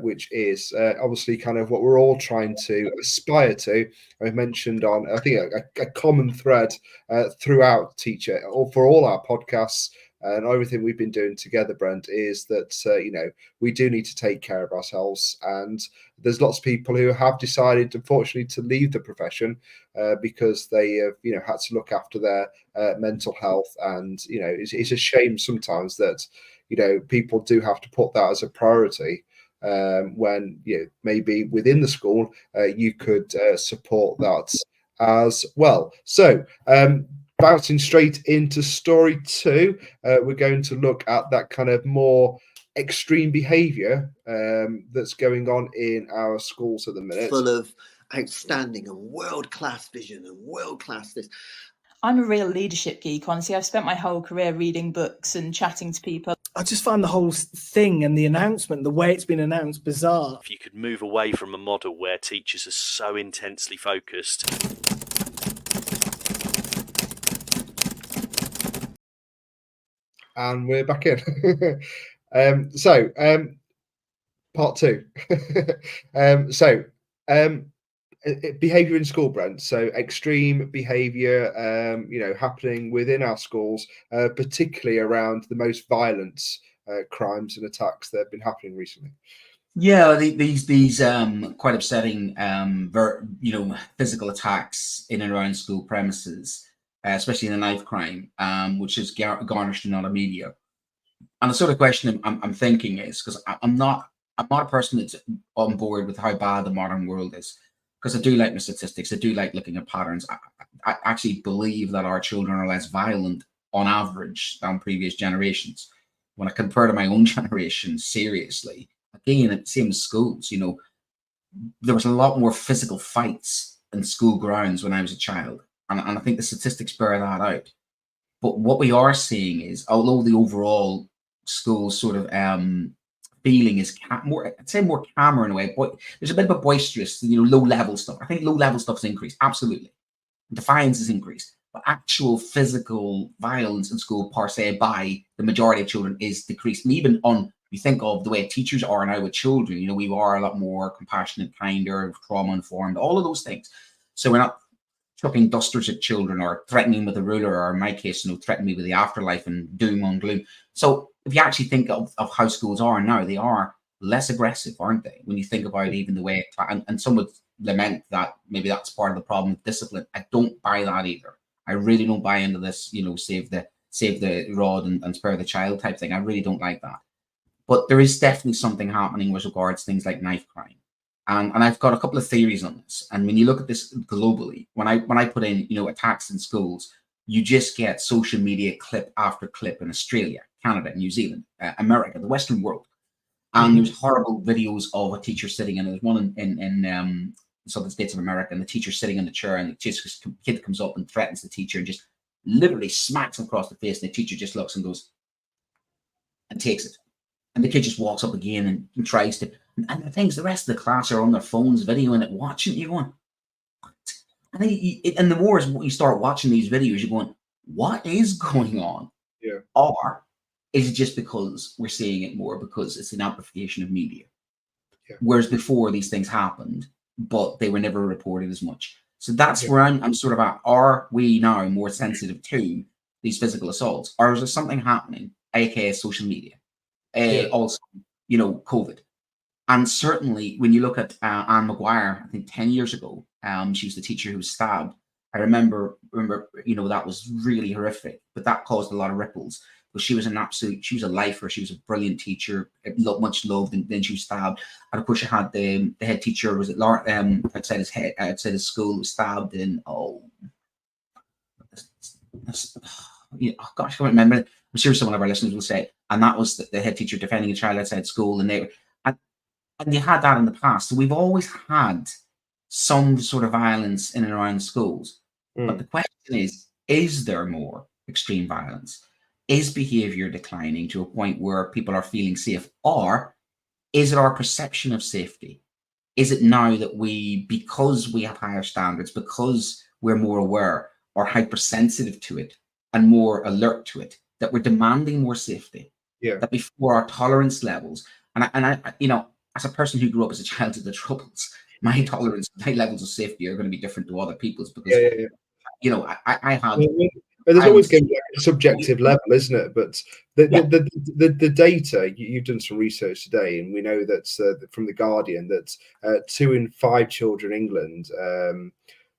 Which is obviously kind of what we're all trying to aspire to. I mentioned on, I think, a common thread throughout Teacher, or for all our podcasts and everything we've been doing together, Brent, is that, we do need to take care of ourselves. And there's lots of people who have decided, unfortunately, to leave the profession because they have, had to look after their mental health. And, it's a shame sometimes that, people do have to put that as a priority. When maybe within the school you could support that as well. So bouncing straight into story 2, we're going to look at that kind of more extreme behavior that's going on in our schools at the minute. Full of outstanding and world-class vision and world-class this. I'm a real leadership geek, honestly. I've spent my whole career reading books and chatting to people. I just find the whole thing and the announcement, the way it's been announced, bizarre. If you could move away from a model where teachers are so intensely focused. And we're back in. Part 2. Behavior in school, Brent. So extreme behavior, happening within our schools, particularly around the most violent crimes and attacks that have been happening recently. Yeah, these quite upsetting, physical attacks in and around school premises, especially in the knife crime, which is garnished in other media. And the sort of question I'm thinking is, because I'm not a person that's on board with how bad the modern world is. Because I do like my statistics, I do like looking at patterns. I actually believe that our children are less violent on average than previous generations. When I compare to my own generation, seriously, again, same as schools, there was a lot more physical fights in school grounds when I was a child. And I think the statistics bear that out. But what we are seeing is, although the overall school sort of feeling is more calmer in a way, but there's a bit of a boisterous, low level stuff. I think low level stuff has increased, absolutely. Defiance has increased, but actual physical violence in school per se by the majority of children is decreased. And even you think of the way teachers are now with children, we are a lot more compassionate, kinder, trauma informed, all of those things. So we're not chucking dusters at children or threatening with a ruler, or in my case, threatening me with the afterlife and doom on gloom. So if you actually think of how schools are now, they are less aggressive, aren't they? When you think about even the way, and some would lament that maybe that's part of the problem with discipline. I don't buy that either. I really don't buy into this, save the rod and spare the child type thing. I really don't like that. But there is definitely something happening with regards to things like knife crime. And I've got a couple of theories on this. And when you look at this globally, when I put in, attacks in schools, you just get social media clip after clip in Australia, Canada, New Zealand, America, the Western world. And there's horrible videos of a teacher sitting, and there's one in Southern States of America, and the teacher sitting in the chair, and the kid comes up and threatens the teacher and just literally smacks him across the face, and the teacher just looks and goes and takes it. And the kid just walks up again and tries to. And the things, the rest of the class are on their phones, videoing it, watching it. You're going, what? And then and the more you start watching these videos, you're going, what is going on? Yeah. Or is it just because we're seeing it more because it's an amplification of media? Yeah. Whereas before these things happened, but they were never reported as much. So that's Yeah. where I'm sort of at. Are we now more sensitive to these physical assaults? Or is there something happening, aka social media? Also, COVID. And certainly when you look at Anne Maguire, I think 10 years ago, she was the teacher who was stabbed. I remember, that was really horrific, but that caused a lot of ripples. But she was she was a lifer. She was a brilliant teacher, much loved, and then she was stabbed. And of course, you had the head teacher, was it Lauren, outside his school, was stabbed in, gosh, I can't remember. I'm sure some of our listeners will say, and that was the head teacher defending a child outside school, and you had that in the past. So we've always had some sort of violence in and around schools. But the question is there more extreme violence? Is behavior declining to a point where people are feeling safe? Or is it our perception of safety? Is it now that because we have higher standards, because we're more aware or hypersensitive to it and more alert to it, that we're demanding more safety? Yeah. That before our tolerance levels, and I as a person who grew up as a child of the Troubles, my tolerance, my levels of safety are going to be different to other people's because, I had. There's always going to be a subjective level, isn't it? But the data, you've done some research today, and we know that from The Guardian that 2 in 5 children in England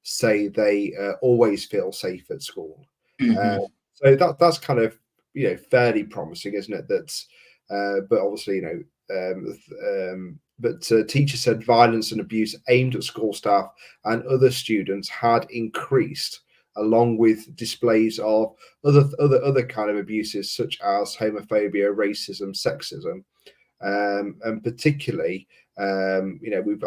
say they always feel safe at school. Mm-hmm. So that's kind of fairly promising, isn't it? But obviously but teachers said violence and abuse aimed at school staff and other students had increased, along with displays of other kind of abuses such as homophobia, racism, sexism, and particularly, I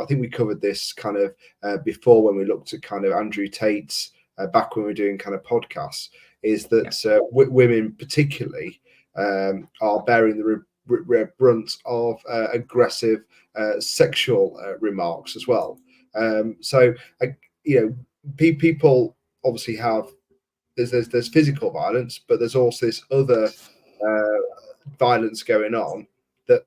think we covered this kind of before when we looked at kind of Andrew Tate's back when we were doing kind of podcasts, is that women particularly are bearing the brunt of aggressive sexual remarks as well. So people obviously have there's physical violence, but there's also this other violence going on that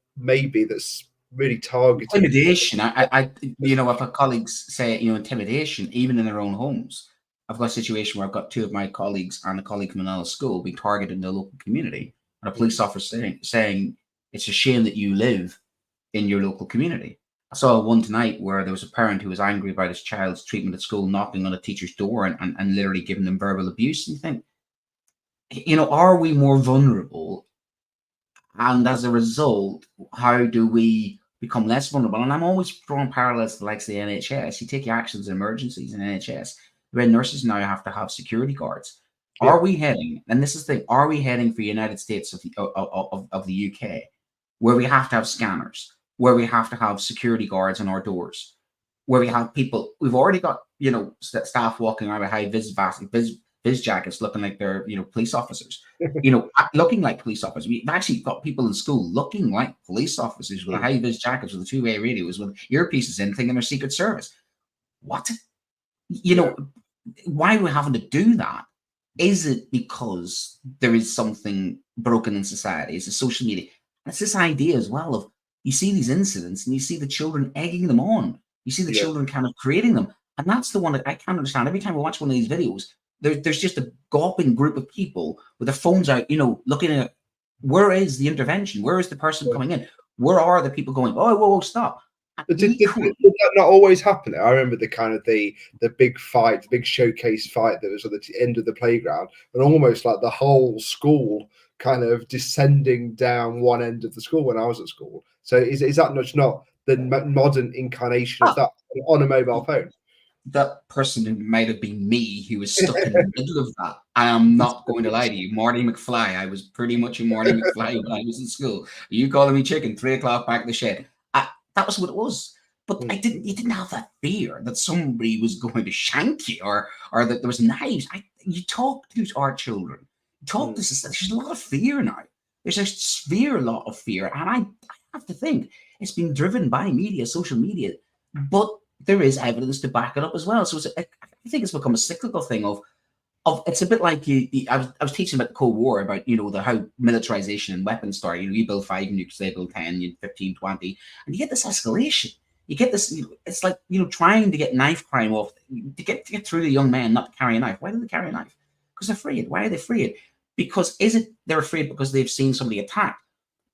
that's really targeted. Intimidation. If our colleagues say intimidation, even in their own homes. I've got a situation where I've got 2 of my colleagues and a colleague from another school being targeted in the local community, and a police officer saying it's a shame that you live in your local community. I saw one tonight where there was a parent who was angry about his child's treatment at school, knocking on a teacher's door and literally giving them verbal abuse. And you think, are we more vulnerable? And as a result, how do we become less vulnerable? And I'm always drawing parallels to the likes of the NHS. You take your actions in emergencies in NHS, where nurses now have to have security guards. Yeah. Are we heading, and this is the thing, are we heading for the United States of the UK, where we have to have scanners, where we have to have security guards on our doors, where we have people, we've already got, staff walking around with high vis jackets looking like they're, police officers, looking like police officers. We've actually got people in school looking like police officers with high vis jackets with 2-way radios with earpieces in, thinking they're Secret Service. What? Why are we having to do that? Is it because there is something broken in society? Is it social media? And it's this idea as well of, you see these incidents and you see the children egging them on. You see the children kind of creating them. And that's the one that I can't understand. Every time we watch one of these videos, there's just a gawping group of people with their phones out, looking at, where is the intervention? Where is the person coming in? Where are the people going, oh, whoa, stop. But did that not always happen? I remember the kind of the big fight, the big showcase fight that was at the end of the playground, and almost like the whole school kind of descending down one end of the school when I was at school. So is that not the modern incarnation of that on a mobile phone? That person might have been me who was stuck in the middle of that. I am not going to lie to you. Marty McFly. I was pretty much a Marty McFly when I was in school. Are you calling me chicken? 3 o'clock back in the shed. That was what it was. But you didn't have that fear that somebody was going to shank you or that there was knives. you talk to our children, talk to there's a lot of fear now. There's a lot of fear. And I have to think it's been driven by media, social media, but there is evidence to back it up as well. So I think it's become a cyclical thing of it's a bit like I was teaching about the Cold War, about, you know, how militarization and weapons started. You know, you build 5 nukes, they build 10, 15, 20, and you get this escalation. You get this, it's like, you know, trying to get knife crime off, to get through the young men not to carry a knife. Why do they carry a knife? Because they're afraid. Why are they afraid? Because they're afraid because they've seen somebody attack,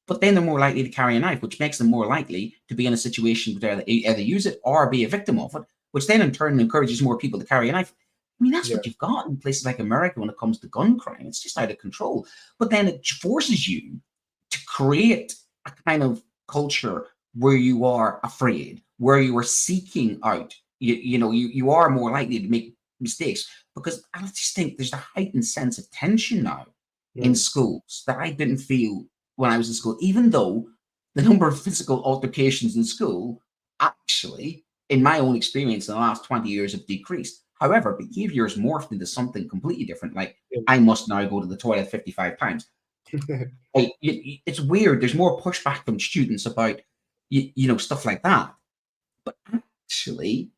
but then they're more likely to carry a knife, which makes them more likely to be in a situation where they either use it or be a victim of it, which then in turn encourages more people to carry a knife. I mean, that's what you've got in places like America when it comes to gun crime. It's just out of control. But then it forces you to create a kind of culture where you are afraid, where you are seeking out, you are more likely to make mistakes, because I just think there's a heightened sense of tension now in schools that I didn't feel when I was in school, even though the number of physical altercations in school actually, in my own experience in the last 20 years, have decreased. However, behavior has morphed into something completely different. Like, I must now go to the toilet 55 times. It's weird. There's more pushback from students about, stuff like that. But actually,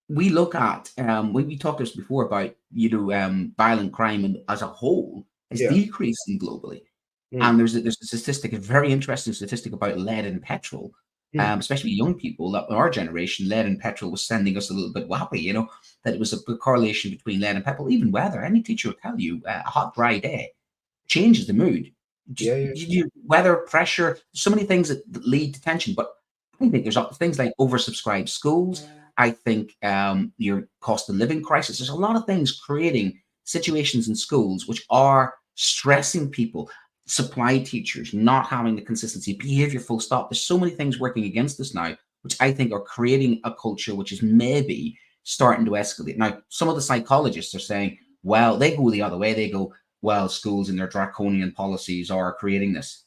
we look at, we talked this before about, violent crime as a whole is decreasing globally. And there's a statistic, a very interesting statistic about lead and petrol. Especially young people, that our generation, lead and petrol was sending us a little bit wappy, that it was a good correlation between lead and petrol. Even weather, any teacher will tell you, a hot, dry day changes the mood. Weather, pressure, so many things that lead to tension. But I think there's things like oversubscribed schools. I think your cost of living crisis. There's a lot of things creating situations in schools which are stressing people. Supply teachers not having the consistency, behavior, full stop. There's so many things working against us now, which I think are creating a culture which is maybe starting to escalate. Now, some of the psychologists are saying, well, they go the other way. They go, well, schools and their draconian policies are creating this.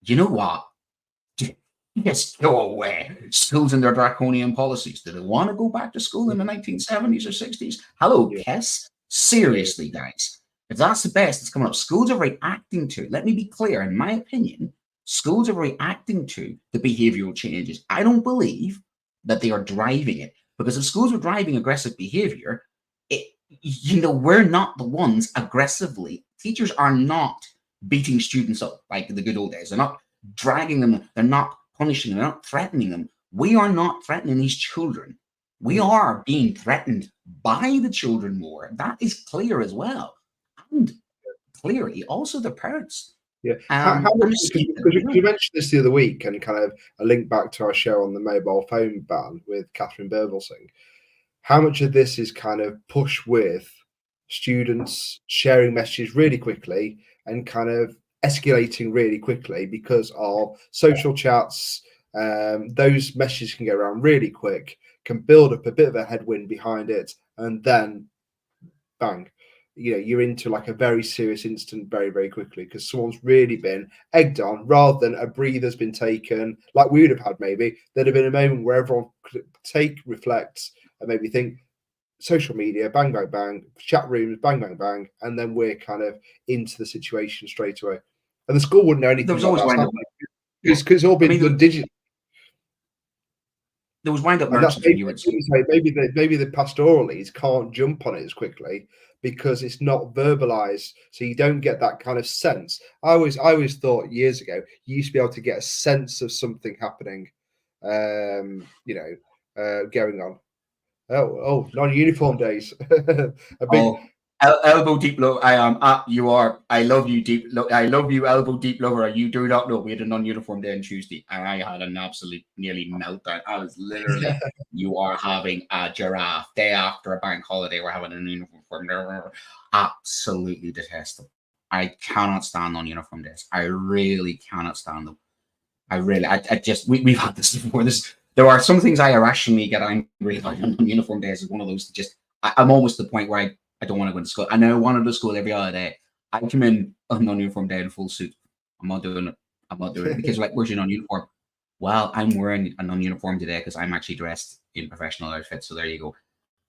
You know what? Just go away. Schools and their draconian policies. Do they want to go back to school in the 1970s or 60s? Hello, Kiss. Seriously, guys. If that's the best that's coming up, schools are reacting to, let me be clear, in my opinion, schools are reacting to the behavioral changes. I don't believe that they are driving it, because if schools were driving aggressive behavior, we're not the ones aggressively. Teachers are not beating students up like the good old days. They're not dragging them. They're not punishing them. They're not threatening them. We are not threatening these children. We are being threatened by the children more. That is clear as well. And clearly also the parents. Yeah. Because you mentioned this the other week, and kind of a link back to our show on the mobile phone ban with Catherine Burvelsing. How much of this is kind of push with students sharing messages really quickly and kind of escalating really quickly because of social chats? Those messages can go around really quick, can build up a bit of a headwind behind it, and then bang. You're into like a very serious incident very, very quickly because someone's really been egged on, rather than a breather's been taken like we would have had. Maybe there'd have been a moment where everyone could reflect, and maybe think social media, bang, bang, bang, chat rooms, bang, bang, bang, and then we're kind of into the situation straight away. And the school wouldn't know anything. There was always wind up because it's all been done digitally. There was wind up. Maybe the pastoral leads can't jump on it as quickly because it's not verbalized, so you don't get that kind of sense. I always thought years ago you used to be able to get a sense of something happening, going on. Oh, non-uniform days. Elbow deep low. You are. I love you deep. I love you, elbow deep lover. You do not know we had a non-uniform day on Tuesday, and I had an absolute nearly meltdown. I was literally. You are having a giraffe day after a bank holiday. We're having a uniform. Absolutely detest them. I cannot stand non-uniform days. I really cannot stand them. I just. We've had this before. There are some things I irrationally get angry about. Non-uniform days is one of those that just. I'm almost to the point where I don't want to go to school. I know I want to go to school every other day. I come in on non-uniform day in full suit. I'm not doing it. The kids are like, where's your non-uniform? Well, I'm wearing a non-uniform today because I'm actually dressed in professional outfits. So there you go.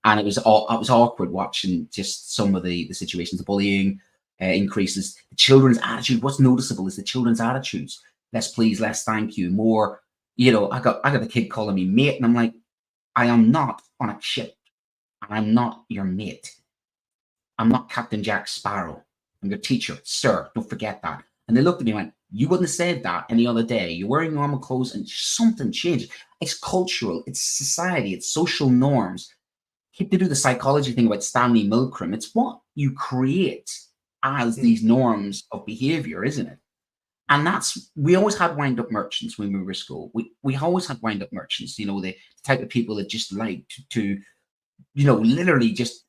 And it was awkward watching just some of the situations, the bullying increases, the children's attitude. What's noticeable is the children's attitudes. Less please, less thank you, more, you know, I got the kid calling me mate, and I'm like, I am not on a ship, and I'm not your mate. I'm not Captain Jack Sparrow. I'm your teacher, sir. Don't forget that. And they looked at me and went, you wouldn't have said that any other day. You're wearing normal clothes, and something changed. It's cultural, it's society, it's social norms. Keep to do the psychology thing about Stanley Milgram. It's what you create as these norms of behavior, isn't it? And we always had wind-up merchants when we were at school. We always had wind-up merchants, you know, the type of people that just like to you know, literally just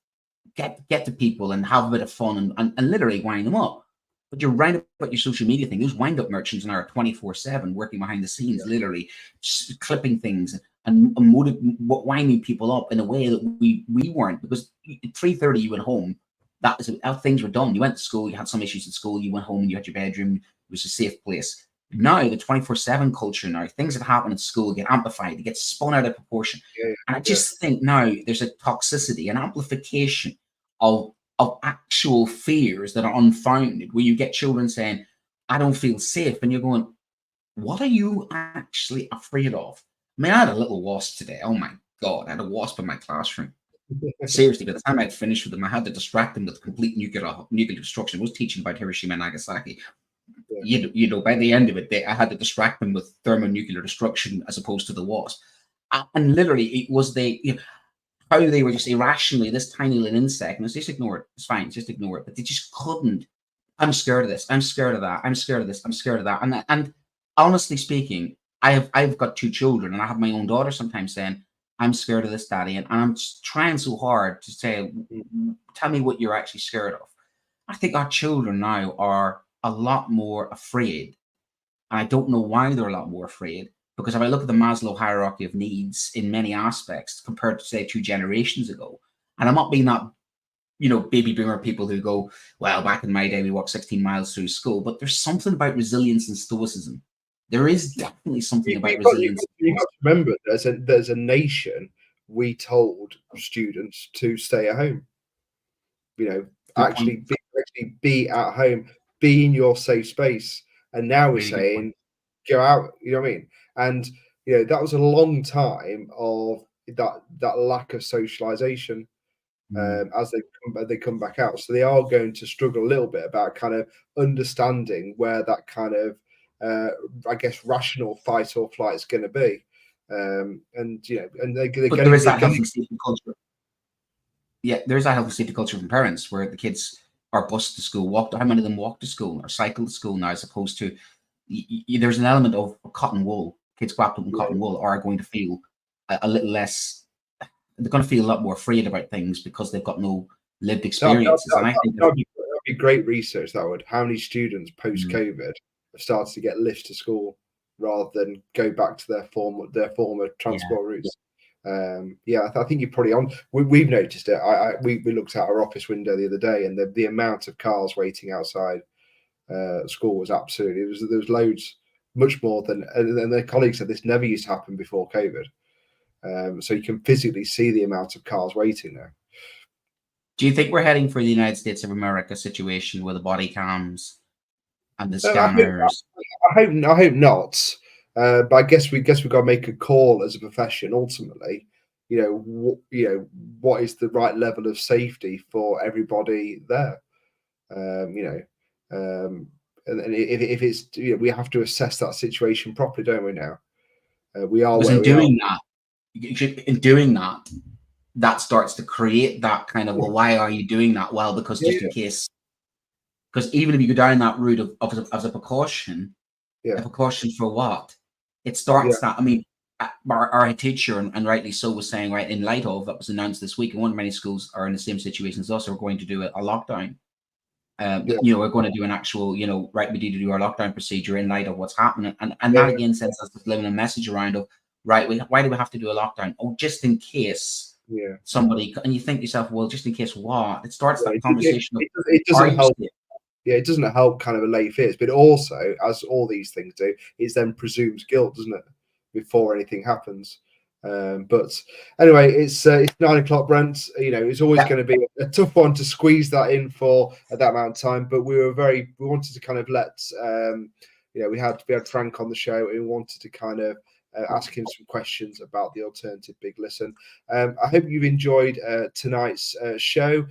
get to people and have a bit of fun and literally wind them up. But you're right about your social media thing. Those wind-up merchants now are 24/7 working behind the scenes, literally clipping things and winding people up in a way that we weren't. Because at 3:30 you went home. That was how things were done. You went to school, you had some issues at school, you went home and you had your bedroom. It was a safe place. Now, the 24/7 culture now, things that happen at school get amplified, they get spun out of proportion. And I just think now there's a toxicity, an amplification of actual fears that are unfounded, where you get children saying, I don't feel safe. And you're going, what are you actually afraid of? I mean, I had a little wasp today. Oh my God, I had a wasp in my classroom. Seriously, by the time I'd finished with them, I had to distract them with complete nuclear destruction. I was teaching about Hiroshima and Nagasaki. You know, by the end of it, I had to distract them with thermonuclear destruction as opposed to the wasp. And literally, it was how they were just irrationally, this tiny little insect, and it's just ignore it. It's fine, just ignore it. But they just couldn't. I'm scared of this. I'm scared of that. I'm scared of this. I'm scared of that. And honestly speaking, I've got 2 children, and I have my own daughter sometimes saying, I'm scared of this, Daddy. And I'm trying so hard to say, tell me what you're actually scared of. I think our children now are a lot more afraid. And I don't know why they're a lot more afraid. Because if I look at the Maslow hierarchy of needs in many aspects compared to, say, 2 generations ago, and I'm not being that, you know, baby boomer people who go, well, back in my day, we walked 16 miles through school. But there's something about resilience and stoicism. There is definitely something about resilience. You have to remember, there's a nation we told students to stay at home. You know, actually be at home, be in your safe space. And now we're saying, go out. You know what I mean? And you know, that was a long time of that lack of socialization as they come back out. So they are going to struggle a little bit about kind of understanding where that kind of I guess rational fight or flight is going to be, and you know, and they're but there is that healthy safety culture. Yeah, there is a healthy safety culture from parents where the kids are bused to school. How many of them walk to school or cycle to school now, as opposed to there's an element of cotton wool. Kids wrapped up in cotton wool are going to feel a little less. They're going to feel a lot more afraid about things because they've got no lived experiences. And I think that'd be great research. That would. How many students post-COVID started to get lifts to school rather than go back to their former transport routes. I think you're probably on. We've noticed it. We looked out our office window the other day, and the amount of cars waiting outside school was absolutely. There was loads, much more than. And their colleagues said this never used to happen before COVID. So you can physically see the amount of cars waiting there. Do you think we're heading for the United States of America situation with the body cams and the scanners? I hope not. But I guess we've got to make a call as a profession. Ultimately, what is the right level of safety for everybody there? And if it's we have to assess that situation properly, don't we? Now we are. Because in doing that, that starts to create that kind of, well, why are you doing that? Well, because just in case. Because even if you go down that route as a precaution, a precaution for what? It starts that. I mean, our teacher, and rightly so, was saying, right, in light of that was announced this week, and one of many schools are in the same situation as us. We're going to do a lockdown. We're going to do an actual, we need to do our lockdown procedure in light of what's happening, and that again sends us this living a message around of, right, why do we have to do a lockdown? Oh, just in case. Somebody, and you think to yourself, well, just in case what? It starts that conversation. It doesn't help. It doesn't help kind of allay fears, but also, as all these things do, it then presumes guilt, doesn't it, before anything happens? But anyway, it's 9 o'clock, Brent. You know, it's always going to be a tough one to squeeze that in for that amount of time. But we wanted to kind of let we had Frank on the show, and we wanted to kind of ask him some questions about the alternative Big Listen. I hope you've enjoyed tonight's show.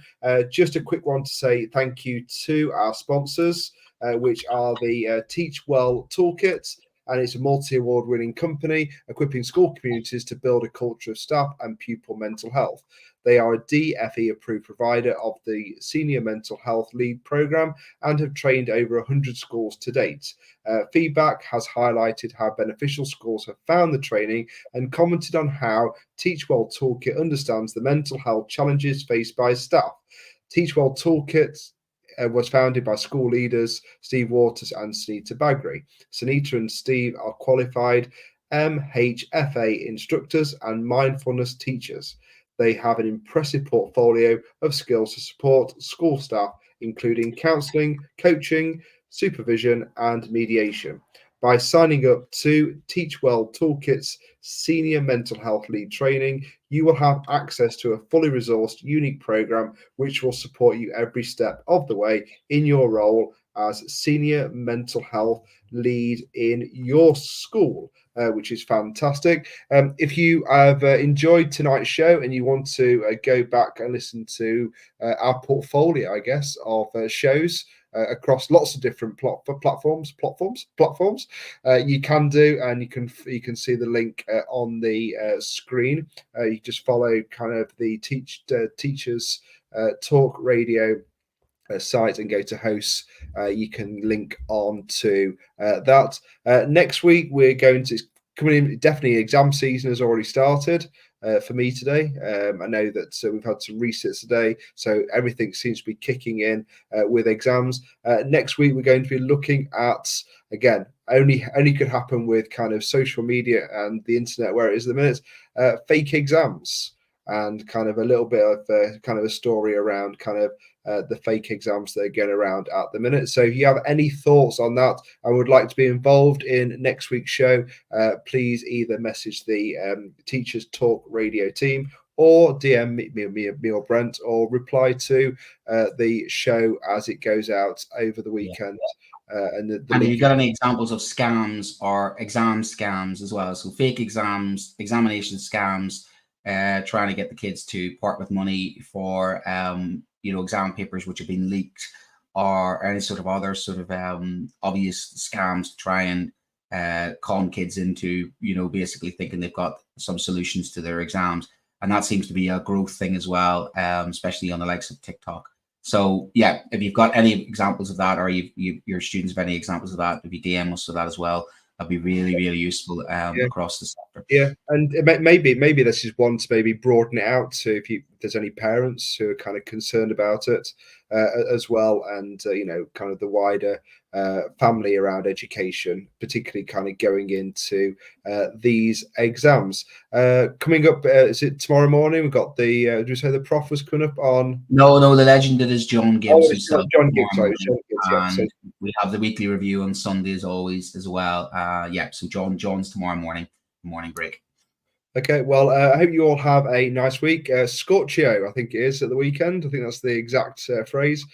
Just a quick one to say thank you to our sponsors, which are the Teach Well Toolkit, and it's a multi-award winning company equipping school communities to build a culture of staff and pupil mental health. They are a DFE approved provider of the Senior Mental Health Lead program and have trained over 100 schools to date. Feedback has highlighted how beneficial schools have found the training and commented on how Teach Well Toolkit understands the mental health challenges faced by staff. Teach Well Toolkit was founded by school leaders Steve Waters and Sunita Bagri. Sunita and Steve are qualified MHFA instructors and mindfulness teachers. They have an impressive portfolio of skills to support school staff, including counselling, coaching, supervision, and mediation. By signing up to Teach Well Toolkit's Senior Mental Health Lead training, you will have access to a fully resourced, unique program which will support you every step of the way in your role as Senior Mental Health Lead in your school, which is fantastic. If you have enjoyed tonight's show and you want to go back and listen to our portfolio, I guess, of shows across lots of different platforms, you can do, and you can see the link on the screen. You just follow kind of the Teachers Talk Radio site and go to hosts. You can link on to that. Next week we're going to coming in. Definitely exam season has already started for me today. I know that we've had some resits today, so everything seems to be kicking in with exams. Next week we're going to be looking at, again, only could happen with kind of social media and the internet where it is at the minute, fake exams, and kind of a little bit of kind of a story around kind of the fake exams that are going around at the minute. So if you have any thoughts on that and would like to be involved in next week's show, please either message the Teachers Talk Radio team or DM me or Brent, or reply to the show as it goes out over the weekend. And if you've got any examples of scams or exam scams as well, so fake exams, examination scams, trying to get the kids to part with money for exam papers which have been leaked, or any sort of other sort of obvious scams to try and con kids into basically thinking they've got some solutions to their exams. And that seems to be a growth thing as well, especially on the likes of TikTok. So yeah, if you've got any examples of that, or your students have any examples of that, if you DM us for that as well, that'd be really, really useful across the sector. Yeah, and maybe this is one to maybe broaden it out to if there's any parents who are kind of concerned about it as well, and kind of the wider family around education, particularly kind of going into these exams. Coming up, is it tomorrow morning? We've got the, did you say the prof was coming up on? No, the legend that is John Gibbs. John Gibbs, yeah. So we have the weekly review on Sunday as always as well. So John's tomorrow morning break. Okay, well, I hope you all have a nice week. Scorchio, I think it is, at the weekend. I think that's the exact phrase.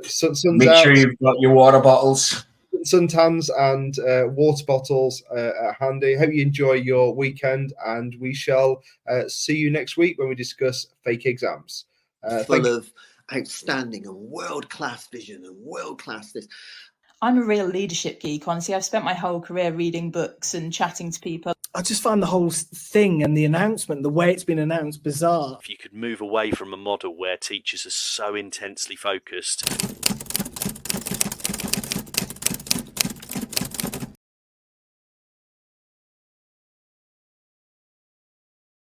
Sun's Make out. sure you've got your water bottles. Suntans and water bottles handy. Hope you enjoy your weekend, and we shall see you next week when we discuss fake exams. Full of outstanding and world-class vision and world-class this. I'm a real leadership geek, honestly. I've spent my whole career reading books and chatting to people. I just find the whole thing and the announcement, the way it's been announced, bizarre. If you could move away from a model where teachers are so intensely focused